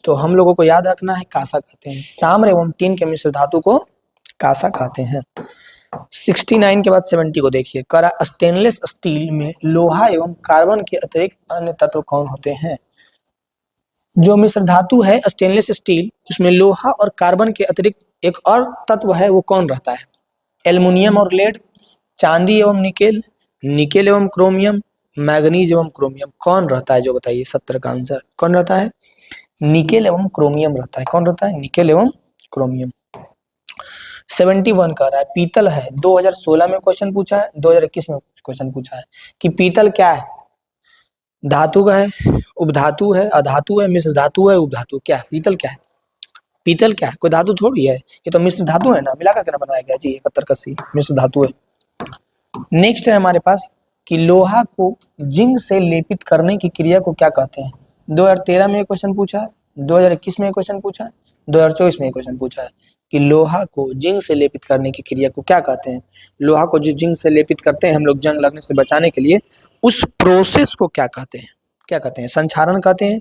Speaker 1: तो हम लोगों को याद रखना है कांसा कहते हैं। ताम्र एवं टीन के मिश्र धातु को कांसा कहते हैं। 69 के बाद 70 को देखिए। करा स्टेनलेस स्टील में लोहा एवं कार्बन के अतिरिक्त अन्य तत्व कौन होते हैं। जो मिश्र धातु है स्टेनलेस स्टील, उसमें लोहा और कार्बन के अतिरिक्त एक और तत्व है, वो कौन रहता है। एल्युमिनियम और लेड, चांदी एवं निकेल, निकेल एवं क्रोमियम, मैग्नीज एवं क्रोमियम, कौन रहता है जो बताइए। 70 का आंसर कौन रहता है, निकेल एवं क्रोमियम रहता है। कौन रहता है, निकेल एवं क्रोमियम। 71 कह रहा है पीतल है। 2016 में क्वेश्चन पूछा है, 2021 में क्वेश्चन पूछा है कि पीतल क्या है। धातु का है, उपधातु है, अधातु है, मिश्र धातु है, उपधातु। क्या है पीतल, क्या है पीतल, क्या है, कोई धातु थोड़ी है, ये तो मिश्र धातु है ना, मिला करके ना बनाया गया जी। 71 का सी मिश्र धातु है। नेक्स्ट है हमारे पास कि लोहा को जिंक से लेपित करने की क्रिया को क्या कहते हैं। 2013 में क्वेश्चन पूछा है, 2021 में क्वेश्चन पूछा है, 2024 में क्वेश्चन पूछा है कि लोहा को जिंक से लेपित करने की क्रिया को क्या कहते हैं। लोहा को जो जिंक से लेपित करते हैं हम लोग जंग लगने से बचाने के लिए, उस प्रोसेस को क्या कहते हैं। क्या कहते हैं, संक्षारण कहते हैं,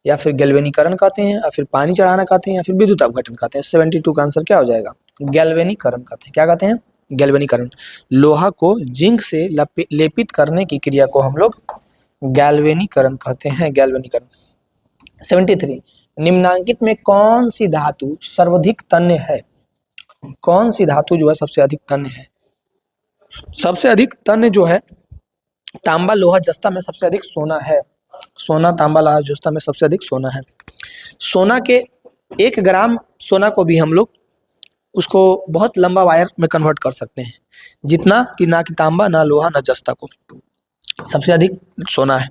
Speaker 1: या फिर गैल्वेनीकरण कहते हैं, या फिर पानी चढ़ाना कहते हैं, या फिर विद्युत अपघटन कहते हैं। 72 का आंसर क्या हो जाएगा, गैल्वेनीकरण कहते हैं। क्या कहते हैं? गैल्वेनीकरण। लोहा को जिंक से लेपित करने की क्रिया को हम लोग गैल्वेनीकरण कहते हैं, गैल्वेनीकरण। 73, निम्नांकित में कौन सी धातु सर्वाधिक तन्य है? कौन सी धातु जो है सबसे अधिक तन्य है? सबसे अधिक तन्य जो है तांबा लोहा जस्ता में सबसे अधिक सोना है। सोना तांबा लोहा जस्ता में सबसे अधिक सोना है। सोना के 1 ग्राम सोना को भी हम लोग उसको बहुत लंबा वायर में कन्वर्ट कर सकते हैं, जितना कि ना कि तांबा ना लोहा ना जस्ता को, सबसे अधिक सोना है।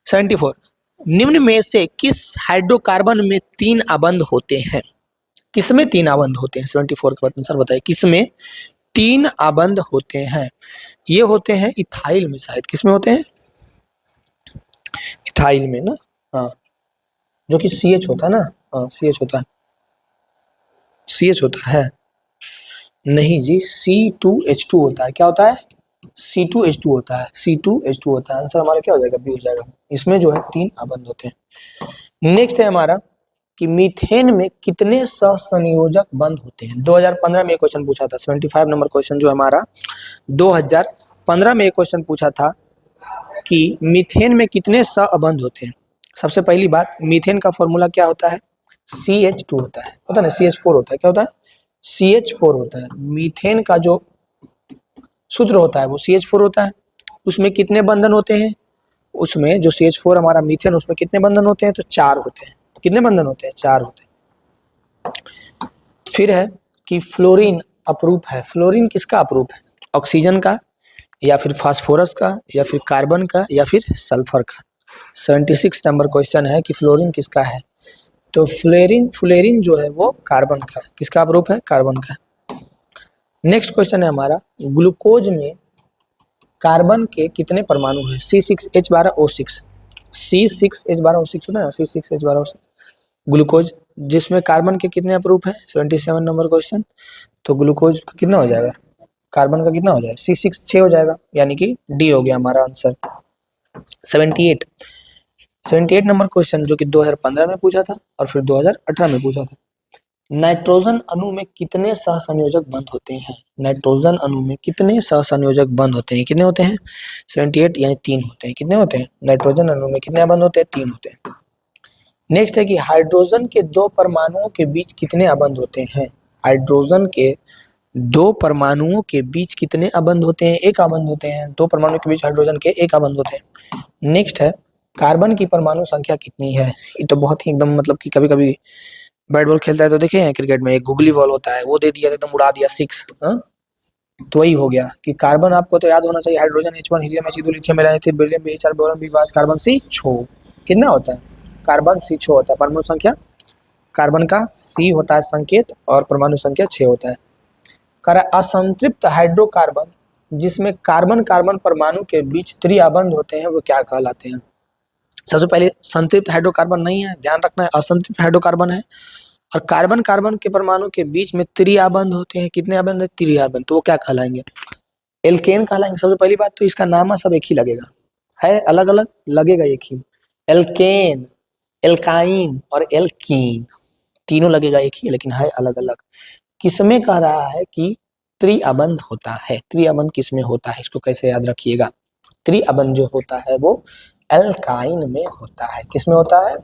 Speaker 1: 74, निम्न में से किस हाइड्रोकार्बन में 3 आबंध होते हैं? किसमें 3 आबंध होते हैं? 74 का आंसर बताइए, किसमें 3 आबंध होते हैं? ये होते हैं इथाइल में, शायद। किसमें होते हैं? इथाइल में ना, हाँ, जो कि CH होता है ना, हाँ CH होता है, CH होता है, नहीं जी, C2H2 होता है। क्या होता है? C2H2 होता है, C2H2 होता है। आंसर हमारा क्या हो जाएगा? बी हो जाएगा। इसमें जो है 3 आबंध होते हैं। नेक्स्ट है हमारा कि मीथेन में कितने सहसंयोजक बंध होते हैं? 2015 में एक क्वेश्चन पूछा था, 75 नंबर क्वेश्चन जो हमारा 2015 में एक क्वेश्चन पूछा था कि मीथेन में कितने सहअबंध होते हैं। सबसे पहली बात, मीथेन का फॉर्मूला क्या होता है? CH2 होता है, पता ना, CH4 होता है। क्या होता है? CH4 होता है। मीथेन का जो सूत्र होता है वो CH4 होता है। उसमें कितने बंधन होते हैं? उसमें जो CH4 हमारा मीथेन, उसमें कितने बंधन होते हैं? तो 4 होते हैं। कितने बंधन होते हैं? 4 होते हैं। फिर है कि फ्लोरीन अपरूप है। फ्लोरीन किसका अपरूप है? ऑक्सीजन का, या फिर फास्फोरस का, या फिर कार्बन का, या फिर सल्फर का। 76 नंबर क्वेश्चन है कि फ्लोरीन किसका है? तो फ्लोरीन जो है वो कार्बन का। किसका अपरूप है? कार्बन का। नेक्स्ट क्वेश्चन है हमारा, ग्लूकोज में कार्बन के कितने परमाणु हैं? C6H12O6। C6H12O6 होता है ना, C6H12O6 ग्लूकोज, जिसमें कार्बन के कितने अपरूप हैं? 77 नंबर क्वेश्चन। तो ग्लूकोज का कितना हो जाएगा? कार्बन का कितना हो जाएगा? C6 6 हो जाएगा, यानी कि डी हो गया हमारा आंसर। 78 नंबर क्वेश्चन जो कि 2015 में पूछा था और फिर 2018 में पूछा था। नाइट्रोजन अणु में कितने सहसंयोजक बंध होते हैं? नाइट्रोजन अणु में कितने सहसंयोजक बंध होते हैं? कितने होते हैं? 78, यानी 3 होते हैं। कितने होते हैं? नाइट्रोजन अणु में कितने बंध होते हैं? 3 होते हैं। नेक्स्ट है कि हाइड्रोजन के 2 परमाणुओं के बीच कितने अबंध होते हैं? हाइड्रोजन के 2 परमाणुओं के बीच कितने अबंध होते हैं? 1 अबंध होते हैं। 2 परमाणु के बीच हाइड्रोजन के 1 अबंध होते हैं। नेक्स्ट है, कार्बन की परमाणु संख्या कितनी है? ये तो बहुत ही एकदम, मतलब कि कभी कभी बैट बॉल खेलता है तो देखे हैं क्रिकेट में, एक गुगली बॉल होता है, वो दे दिया एकदम उड़ा दिया 6। तो वही हो गया कि कार्बन आपको तो याद होना चाहिए, hydrogen H1, helium H2, lithium Al3, beryllium BH4, boron B5, carbon C6। कितना होता है? कार्बन C6 होता है। परमाणु संख्या कार्बन का C होता है संकेत, और परमाणु संख्या 6 होता है। कह रहा है असंतृप्त हाइड्रोकार्बन जिसमें कार्बन कार्बन परमाणु के बीच त्रिआबंध होते हैं वो क्या कहलाते हैं? सबसे पहले संतृप्त हाइड्रोकार्बन नहीं है, ध्यान रखना है, असंतृप्त हाइड्रोकार्बन है। और कार्बन कार्बन के परमाणु के बीच में त्रिआबंध होते हैं। कितने आबंध है? त्रिआबंध। तो वो क्या कहलाएंगे? एल्केन कहलाएंगे। सबसे पहली बात तो इसका नाम सब एक ही लगेगा, है अलग अलग लगेगा एक ही। एल्केन, एल्काइन और एल्कीन, तीनों लगेगा एक ही, लेकिन है अलग अलग। किसमें कह रहा है कि त्रिआबंध होता है? त्रिआबंध किसमें होता है? इसको कैसे याद रखिएगा? त्रिआबंध जो होता है वो एल्काइन में होता है। किसमें होता है?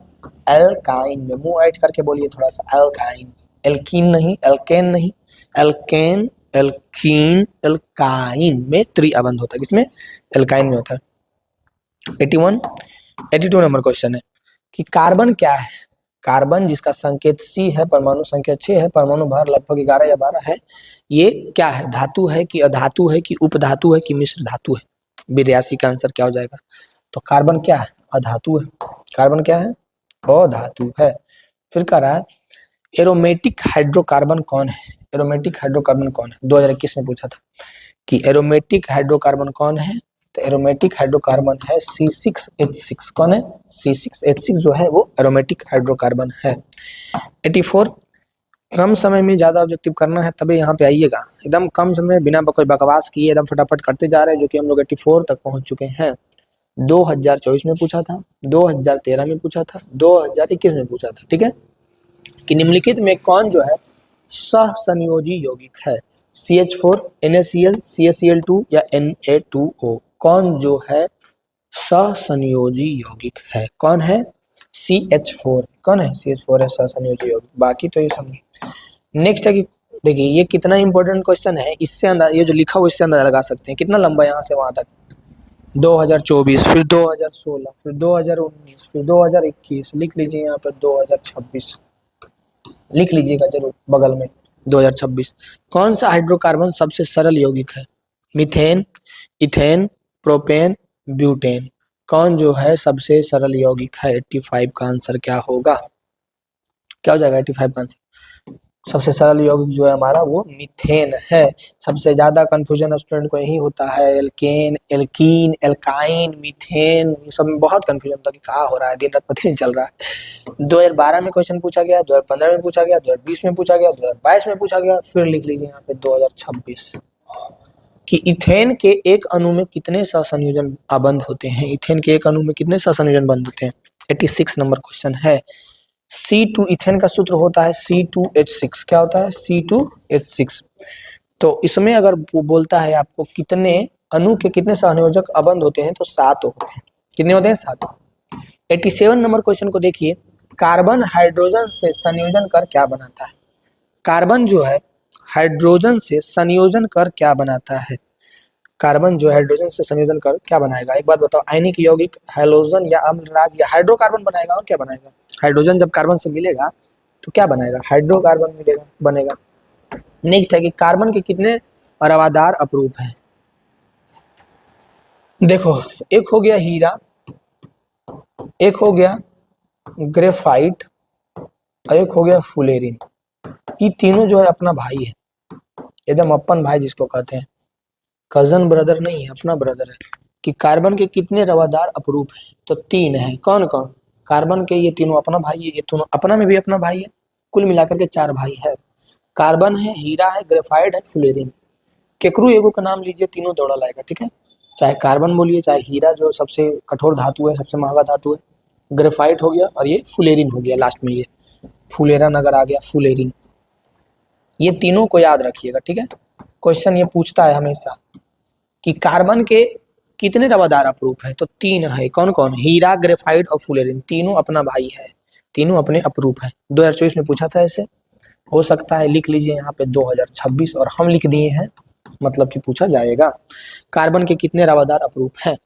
Speaker 1: एल्काइन में। मुंह ऐड करके बोलिए थोड़ा सा, एल्काइन, एल्कीन नहीं, एल्केन नहीं, एल्केन, एल्कीन, एल्काइन में त्रिआबंध होता है। किसमें? एल्काइन में होता है। 82 नंबर क्वेश्चन है कि कार्बन क्या है? कार्बन जिसका संकेत C है, परमाणु संख्या 6 है, परमाणु भार लगभग 11 या 12 है, ये क्या है? धातु है कि अधातु है कि उपधातु है कि मिश्र धातु है? 82 का आंसर क्या हो जाएगा? तो कार्बन क्या है? अधातु है। कार्बन क्या है? अधातु है। फिर कह रहा है एरोमेटिक हाइड्रोकार्बन कौन है? एरोमेटिक हाइड्रोकार्बन कौन है? 2021 में पूछा था कि एरोमेटिक हाइड्रोकार्बन कौन है? तो एरोमेटिक हाइड्रोकार्बन है C6H6। कौन है? C6H6 जो है वो एरोमेटिक हाइड्रोकार्बन है। 84, कम समय में ज्यादा ऑब्जेक्टिव करना है तभी यहाँ पे आइएगा। एकदम कम समय, बिना कोई बकवास किए एकदम फटाफट करते जा रहे हैं, जो कि हम लोग 84 तक पहुंच चुके हैं। 2024 में पूछा था, 2013 में पूछा था, 2021 में पूछा था। ठीक है, कि निम्नलिखित में कौन जो है सहसंयोजी यौगिक है? CH4, NaCl, CaCl2 या Na2O? कौन जो है सहसंयोजी यौगिक है? कौन है? CH4। कौन है? CH4 है सहसंयोजी यौगिक। बाकी तो ये सब नहीं। नेक्स्ट है कि देखिए ये कितना इंपॉर्टेंट क्वेश्चन है, इससे अंदाजा, ये जो लिखा हुआ इससे अंदाजा लगा सकते हैं कितना लंबा यहाँ से वहां तक। 2024, फिर 2016, फिर 2019, फिर 2021, लिख लीजिए यहाँ पर 2026, लिख लीजिएगा जरूर बगल में 2026। कौन सा हाइड्रोकार्बन सबसे सरल यौगिक है? Methane, ethane, propane, butane? कौन जो है सबसे सरल यौगिक है? 85 का आंसर क्या होगा? क्या हो जाएगा 85 का आंसर? सबसे सरल यौगिक जो है हमारा वो मीथेन है। सबसे ज्यादा कंफ्यूजन स्टूडेंट को यही होता है, एल्केन, एल्कीन, एल्काइन, मीथेन, ये सब में बहुत कंफ्यूजन होता है कि क्या हो रहा है, दिन रात पता नहीं चल रहा है। 2012 में क्वेश्चन पूछा गया, 2015 में पूछा गया, 2020 में पूछा गया, 2022 में पूछा गया, फिर लिख लीजिए यहाँ पे 2026 कि इथेन के एक अणु में कितने सहसंयोजन बंध होते हैं? इथेन के एक अणु में कितने सहसंयोजन बंध होते हैं? 86 नंबर क्वेश्चन है। C2 इथेन का सूत्र होता है C2H6। क्या होता है? C2H6। तो इसमें अगर वो बोलता है आपको कितने अणु के कितने सहसंयोजक अबंध होते हैं, तो 7 होते हैं। कितने होते हैं? 7। 87 नंबर क्वेश्चन को देखिए, कार्बन हाइड्रोजन से संयोजन कर क्या बनाता है? कार्बन जो है हाइड्रोजन से संयोजन कर क्या बनाता है? कार्बन जो हाइड्रोजन से संयोजन कर क्या बनाएगा? एक बात बताओ, आयनिक यौगिक, हैलोजन या अम्लराज या हाइड्रोकार्बन बनाएगा? और क्या बनाएगा? हाइड्रोजन जब कार्बन से मिलेगा तो क्या बनाएगा? हाइड्रोकार्बन मिलेगा, बनेगा। नेक्स्ट है कि कार्बन के कितने रवादार अपरूप हैं? देखो, एक हो गया हीरा, एक हो गया ग्रेफाइट और एक हो गया फुलेरिन। ये तीनों जो है अपना भाई है, एकदम अपन भाई जिसको कहते हैं, कजन ब्रदर नहीं है, अपना ब्रदर है। कि कार्बन के कितने रवादार अपरूप हैं? तो 3 है। कौन कौन? कार्बन के ये तीनों अपना भाई है, ये तीनों अपना में भी अपना भाई है, कुल मिलाकर के 4 भाई है। कार्बन है, हीरा है, ग्रेफाइट है, फ्लोरीन। केकरू एगो का नाम लीजिए, तीनों दौड़ा लाएगा, ठीक है। चाहे कार्बन बोलिए, चाहे हीरा जो सबसे कठोर धातु है, सबसे महंगा धातु है, ग्रेफाइट हो गया, और ये फुलेरिन हो गया लास्ट में, ये फुलेरन अगर आ गया, फुलेरिन। ये तीनों को याद रखिएगा, ठीक है। क्वेश्चन ये पूछता है हमेशा कि कार्बन के कितने रवादार अपरूप है? तो 3 है। कौन कौन? हीरा, ग्रेफाइट और फुलेरिन, तीनों अपना भाई है, तीनों अपने अपरूप है। 2024 में पूछा था ऐसे, हो सकता है लिख लीजिए यहाँ पे 2026, और हम लिख दिए हैं, मतलब कि पूछा जाएगा। कार्बन के कितने रवादार अपरूप हैं?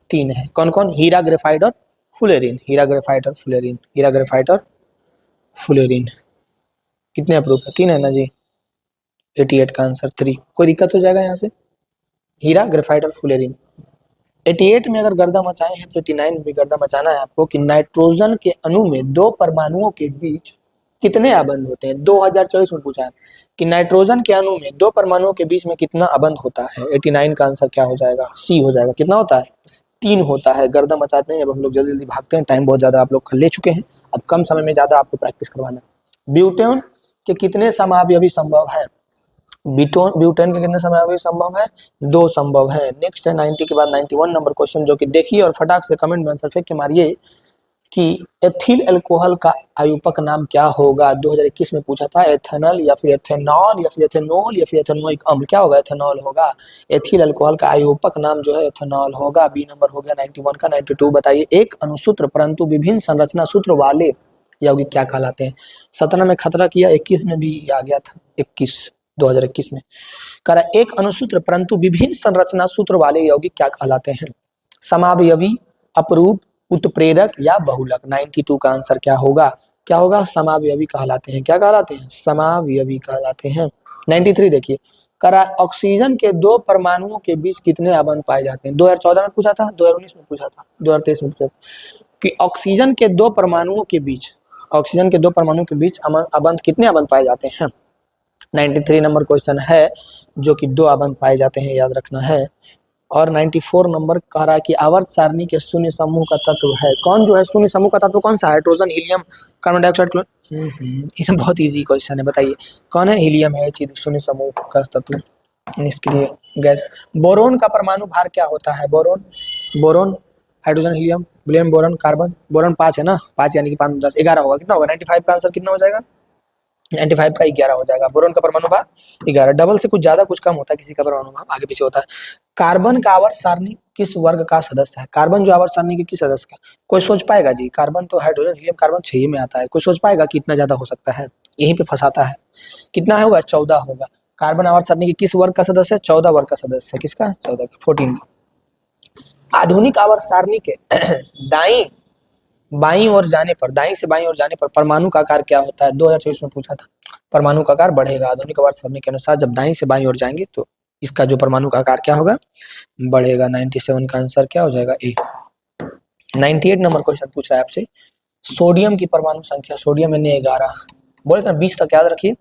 Speaker 1: 3 है। कौन कौन? हीरा, ग्रेफाइट और फुलेरिन। हीरा, ग्रेफाइट और फुलेरिन, हीरा, ग्रेफाइट और फुलेरिन। कितने अपरूप है? 3 है ना जी। 88 का आंसर 3। कोई दिक्कत हो जाएगा यहाँ से? हीरा, ग्रेफाइट और फुलेरिन। 88 में अगर गर्दा मचाए हैं तो 89 में भी गर्दा मचाना है आपको कि नाइट्रोजन के अणु में 2 परमाणुओं के बीच कितने आबंध होते हैं? 2024 में पूछा है कि नाइट्रोजन के अणु में 2 परमाणुओं के बीच में कितना आबंध होता है? 89 का आंसर क्या हो जाएगा? सी हो जाएगा। कितना होता है? 3 होता है। गर्दा मचाते हैं, अब हम लोग जल्दी जल्दी भागते हैं, टाइम बहुत ज्यादा आप लोग ले चुके हैं, अब कम समय में ज्यादा आपको प्रैक्टिस करवाना है। ब्यूटेन के कितने समावयवी संभव है? ब्यूटेन के कितने समावयवी संभव है? 2 संभव है। नेक्स्ट है 90 के बाद 91 नंबर क्वेश्चन, जो कि देखिए और फटाक से कमेंट में आंसर फेंक के मारिए कि एथिल अल्कोहल का आयुपक नाम क्या होगा? 2021 में पूछा था। एथेनॉल या फिर एथेनॉल या फिर एथेनॉल या फिर एथेनोइक अम्ल, क्या होगा? एथेनॉल होगा। एथिल अल्कोहल का आयुपक नाम जो है एथेनॉल होगा। बी नंबर हो गया 91 का। 92 बताइए, एक अनुसूत्र परंतु विभिन्न संरचना सूत्र वाले यौगिक क्या कहलाते हैं? 17 में खतरा किया, 21 में भी आ गया था, 2021 में कह रहा एक अनुसूत्र परंतु विभिन्न संरचना सूत्र वाले यौगिक क्या कहलाते हैं? समावयवी, अपरूप, उत्प्रेरक या बहुलक। 92 का आंसर क्या होगा? क्या होगा? समावयवी कहलाते हैं। क्या कहलाते हैं? समावयवी कहलाते हैं। 93 देखिए, कह रहा ऑक्सीजन के 2 परमाणुओं के बीच कितने आबंध पाए जाते हैं? 2014 में पूछा था, 2019 में पूछा था, 2023 में पूछा था कि ऑक्सीजन के 2 परमाणुओं के बीच, ऑक्सीजन के 2 परमाणुओं के बीच आबंध कितने आबंध पाए जाते हैं? 93 नंबर क्वेश्चन है, जो कि 2 आबंध पाए जाते हैं, याद रखना है। और 94 नंबर कह रहा है कि आवर्त सारणी के शून्य समूह का तत्व है। कौन जो है शून्य समूह का तत्व? कौन सा? हाइड्रोजन, हीलियम, कार्बन डाइऑक्साइड, ये बहुत इजी क्वेश्चन है, बताइए कौन है? हीलियम है शून्य समूह का तत्व, निष्क्रिय गैस। बोरोन का परमाणु भार क्या होता है? Boron, boron, hydrogen, helium, William, boron, carbon. Boron 5 है ना, 5 यानी कि 5 10 11 होगा। कितना होगा? 95 का आंसर कितना हो जाएगा? 95 का 11 हो जाएगा। बोरोन का परमाणु भार 11, डबल से कुछ ज्यादा कुछ कम होता है, किसी का परमाणु भार आगे पीछे होता है। कार्बन का आवर्त सारणी किस वर्ग का सदस्य है? कार्बन जो आवर्त सारणी के किस सदस्य का? कोई सोच पाएगा जी? कार्बन तो हाइड्रोजन हीलियम कार्बन 6 में आता है, कोई सोच पाएगा कि इतना ज्यादा हो सकता है? यहीं पे फंसाता है। कितना होगा? 14 होगा। कार्बन आवर्त सारणी के किस वर्ग का सदस्य है? 14 वर्ग का सदस्य है। किसका? 14 का, 14 का। आधुनिक आवर्त सारणी के दाई बाईं ओर जाने पर, दाईं से बाईं ओर जाने पर परमाणु का आकार क्या होता है? 2024 में पूछा था। परमाणु का आकार बढ़ेगा। आधुनिक आवर्त सारणी के अनुसार जब दाईं से बाईं ओर जाएंगे तो इसका जो परमाणु का आकार क्या होगा? बढ़ेगा। 97 का आंसर क्या हो जाएगा? ए। 98 नंबर क्वेश्चन पूछ रहा है आपसे, सोडियम की परमाणु संख्या, सोडियम Na11, बोले था 20 तक याद रखिए।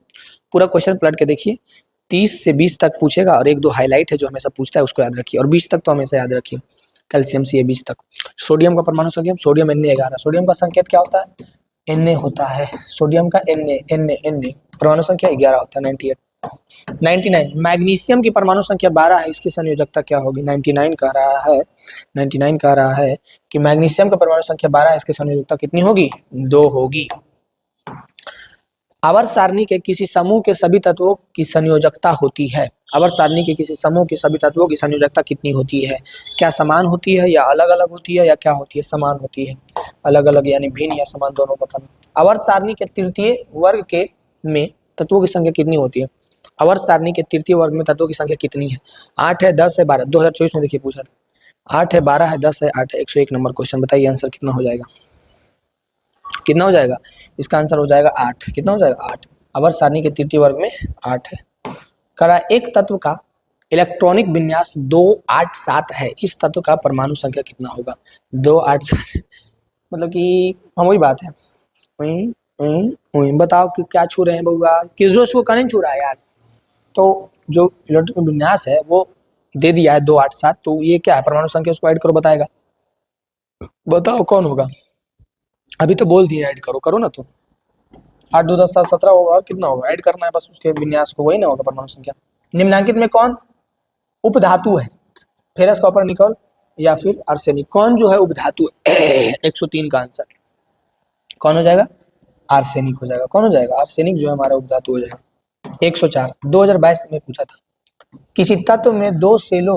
Speaker 1: पूरा क्वेश्चन पलट के देखिए, 30 से 20 तक पूछेगा और एक दो हाईलाइट है जो हमेशा पूछता है, उसको याद रखिए। और 20 तक तो हमेशा याद रखिए। कैल्शियम सी 20 तक। सोडियम का परमाणु संख्या, सोडियम Na11, सोडियम का संकेत क्या होता है? Na होता है। सोडियम का Na परमाणु संख्या 11 होता है। 98। 99 मैग्नीशियम की परमाणु संख्या 12 है, इसकी संयोजकता क्या होगी? 99 कह रहा है, 99 कह रहा है कि मैग्नीशियम का परमाणु संख्या 12 है, इसकी संयोजकता कितनी होगी? 2 होगी। आवर्त सारणी के किसी समूह के सभी तत्वों की संयोजकता होती है। आवर्त सारणी के किसी समूह के सभी तत्वों की संयोजकता कितनी होती है? क्या समान होती है या अलग अलग होती है या क्या होती है? समान होती है। अलग अलग यानी भिन्न या समान दोनों बताना। आवर्त सारणी के तृतीय वर्ग के में तत्वों की संख्या कितनी होती है? आवर्त सारणी के तृतीय वर्ग में तत्वों की संख्या कितनी है? 8 है, 10 है, 12। 2024 में देखिए पूछा था। 8 है, 12 है, 10 है, 8 है। 101 नंबर क्वेश्चन। बताइए आंसर कितना हो जाएगा? कितना हो जाएगा? इसका आंसर हो जाएगा 8। कितना हो जाएगा? 8। आवर्त सारणी के तृतीय वर्ग में 8 है। करा एक तत्व का इलेक्ट्रॉनिक विन्यास 287 है, इस तत्व का परमाणु संख्या कितना होगा? 287 मतलब कि हम वही बात है, बताओ कि क्या छू रहे हैं बउआ? किस रोज को नहीं छू रहा है यार? तो जो इलेक्ट्रॉनिक विन्यास है वो दे दिया है 287, तो ये क्या है? परमाणु संख्या, उसको ऐड करो, बताएगा। बताओ कौन होगा? अभी तो बोल दिए ऐड करो, करो ना। तो 8 2 10 7 17 होगा, और कितना होगा? ऐड करना है बस उसके विन्यास को, वही ना होगा परमाणु संख्या। निम्नलिखित में कौन उपधातु है? फेरस, कॉपर, निकल या फिर आर्सेनिक? कौन जो है उपधातु है? 103 का आंसर कौन हो जाएगा? आर्सेनिक हो जाएगा। कौन हो जाएगा? आर्सेनिक जो है हमारा उपधातु हो जाएगा। 104 2022 में पूछा था। किसी तत्व में दो सेल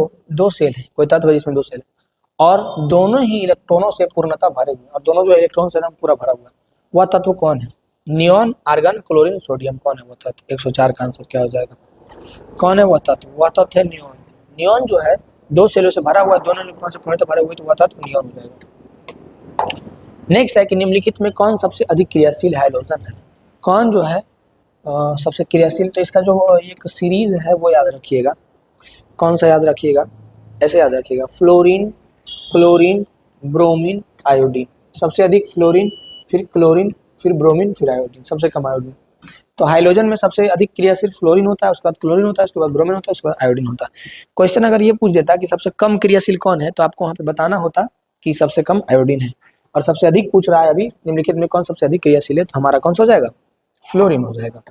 Speaker 1: है, कोई तत्व है जिसमें 2 सेल और दोनों ही इलेक्ट्रॉनों से पूर्णतः भरे हुए, और दोनों जो इलेक्ट्रॉन से एकदम पूरा भरा हुआ है, वह तत्व कौन है? Neon, argon, chlorine, sodium. कौन है वो तत्व? 104 का आंसर क्या हो जाएगा? कौन है वह तत्व? वह तत्व है नियोन। नियोन जो है 2 सेलों से भरा हुआ है, दोनों इलेक्ट्रॉन से पूर्णतः भरे हुए, तो वह तत्व नियोन हो जाएगा। नेक्स्ट है कि निम्नलिखित में कौन सबसे अधिक क्रियाशील हैलोजन है? कौन जो है सबसे क्रियाशील? तो इसका जो एक सीरीज है वो याद रखिएगा। कौन सा याद रखिएगा? ऐसे याद रखिएगा, फ्लोरीन, क्लोरीन, ब्रोमीन, आयोडीन। सबसे अधिक फ्लोरीन, फिर क्लोरीन, फिर ब्रोमीन, फिर आयोडीन, सबसे कम आयोडीन। तो हाइड्रोजन में सबसे अधिक क्रियाशील फ्लोरीन होता है, उसके बाद क्लोरीन होता है, उसके बाद ब्रोमीन होता है, उसके बाद आयोडीन होता है। क्वेश्चन अगर ये पूछ देता कि सबसे कम क्रियाशील कौन है, तो आपको वहां पे बताना होता कि सबसे कम आयोडीन है। और सबसे अधिक पूछ रहा है अभी निम्नलिखित में कौन सबसे अधिक क्रियाशील है, तो हमारा कौन सा हो जाएगा? फ्लोरीन हो जाएगा।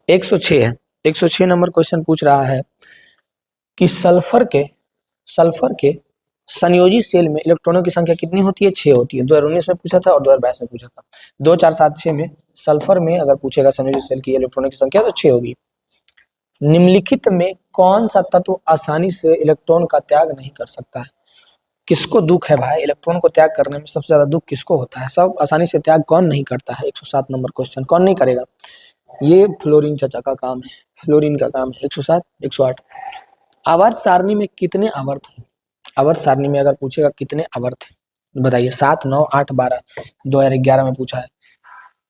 Speaker 1: 106 है, 106 नंबर क्वेश्चन पूछ रहा है कि सल्फर के संयोजी सेल में इलेक्ट्रॉनों की संख्या कितनी होती है? 6 होती है। 2019 में पूछा था और 2022 में पूछा था। 2 4 7 6 में सल्फर में अगर पूछेगा संयोजी सेल की इलेक्ट्रॉनों की संख्या तो 6 होगी। निम्नलिखित में कौन सा तत्व आसानी से इलेक्ट्रॉन का त्याग नहीं कर सकता है? किसको दुख है भाई इलेक्ट्रॉन को त्याग करने में? सबसे ज्यादा दुख किसको होता है? सब आसानी से त्याग कौन नहीं करता है? 107 नंबर क्वेश्चन, कौन नहीं करेगा? ये फ्लोरीन चाचा का काम है, फ्लोरीन का काम है। 107 108। आवर्त सारणी में कितने आवर्त हैं? आवर्त सारणी में अगर पूछेगा कितने आवर्त हैं, बताइए। 7 9 8 12। 2011 में पूछा है,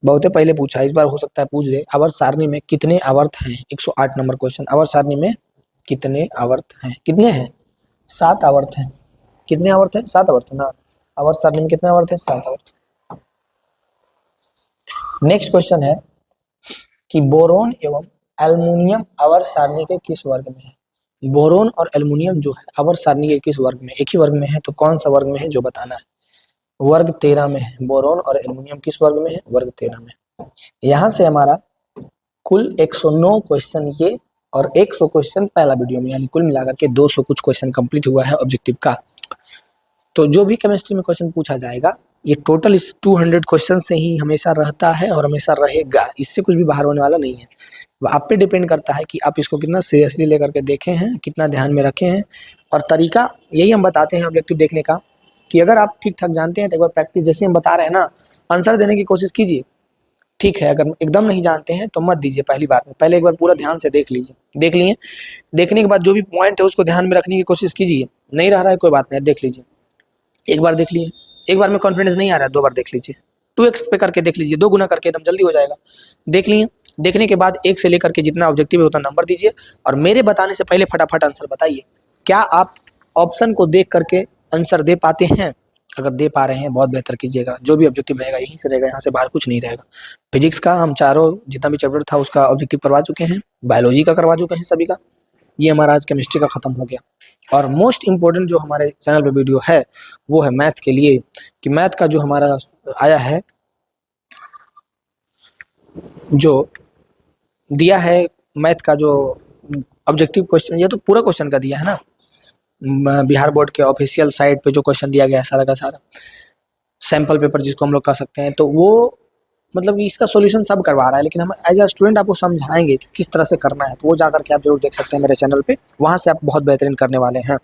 Speaker 1: बहुत पहले पूछा है, इस बार हो सकता है पूछ दे। आवर्त सारणी में कितने आवर्त हैं? 108 नंबर क्वेश्चन। आवर्त सारणी में कितने आवर्त हैं? कितने हैं? 7 आवर्त हैं। कितने आवर्त हैं? 7 आवर्त है ना। आवर्त सारणी में कितने आवर्त हैं? 7 आवर्त। नेक्स्ट क्वेश्चन है कि बोरोन एवं एल्युमिनियम आवर्त सारणी के किस वर्ग में है? बोरोन और एल्युमिनियम जो है आवर्त सारणी के किस वर्ग में? एक ही वर्ग में है, तो कौन सा वर्ग में है जो बताना है? वर्ग 13 में है। बोरोन और एल्युमिनियम किस वर्ग में है? वर्ग 13 में। यहाँ से हमारा कुल 109 क्वेश्चन ये और 100 क्वेश्चन पहला वीडियो में, यानी कुल मिलाकर के 200 कुछ क्वेश्चन कंप्लीट हुआ है ऑब्जेक्टिव का। तो जो भी केमिस्ट्री में क्वेश्चन पूछा जाएगा ये टोटल इस 200 क्वेश्चन से ही हमेशा रहता है और हमेशा रहेगा, इससे कुछ भी बाहर होने वाला नहीं है। आप पे डिपेंड करता है कि आप इसको कितना सीरियसली लेकर के देखे हैं, कितना ध्यान में रखे हैं। और तरीका यही हम बताते हैं ऑब्जेक्टिव देखने का, कि अगर आप ठीक ठाक जानते हैं तो एक बार प्रैक्टिस, जैसे हम बता रहे हैं ना, आंसर देने की कोशिश कीजिए। ठीक है, अगर एकदम नहीं जानते हैं तो मत दीजिए पहली बार में, पहले एक बार पूरा ध्यान से देख लीजिए। देख लिए, देखने के बाद जो भी पॉइंट है उसको ध्यान में रखने की कोशिश कीजिए। नहीं रह रहा है कोई बात नहीं, देख लीजिए। एक बार देख लिए, एक बार में कॉन्फिडेंस नहीं आ रहा है, 2 बार देख लीजिए, 2x पे करके देख लीजिए, 2 गुना करके एकदम जल्दी हो जाएगा। देख लिए, देखने के बाद 1 से लेकर के जितना ऑब्जेक्टिव है उतना नंबर दीजिए, और मेरे बताने से पहले फटाफट आंसर बताइए। क्या आप ऑप्शन को देख करके आंसर दे पाते हैं? अगर दे पा रहे हैं बहुत बेहतर कीजिएगा, जो भी ऑब्जेक्टिव रहेगा यहीं से रहेगा, यहाँ से बाहर कुछ नहीं रहेगा। फिजिक्स का हम चारों जितना भी चैप्टर था उसका ऑब्जेक्टिव करवा चुके हैं, बायोलॉजी का करवा चुके हैं सभी का। ये हमारा आज केमिस्ट्री का खत्म हो गया। और मोस्ट इम्पोर्टेंट जो हमारे चैनल पे वीडियो है वो है मैथ के लिए, कि मैथ का जो हमारा आया है, जो दिया है मैथ का जो ऑब्जेक्टिव क्वेश्चन, ये तो पूरा क्वेश्चन का दिया है ना, बिहार बोर्ड के ऑफिशियल साइट पे जो क्वेश्चन दिया गया है सारा का सारा, सैंपल पेपर जिसको हम लोग कह सकते हैं, तो वो मतलब इसका सॉल्यूशन सब करवा रहा है, लेकिन हम एज अ स्टूडेंट आपको समझाएंगे कि किस तरह से करना है। तो वो जा करके आप जरूर देख सकते हैं मेरे चैनल पे, वहाँ से आप बहुत बेहतरीन करने वाले हैं।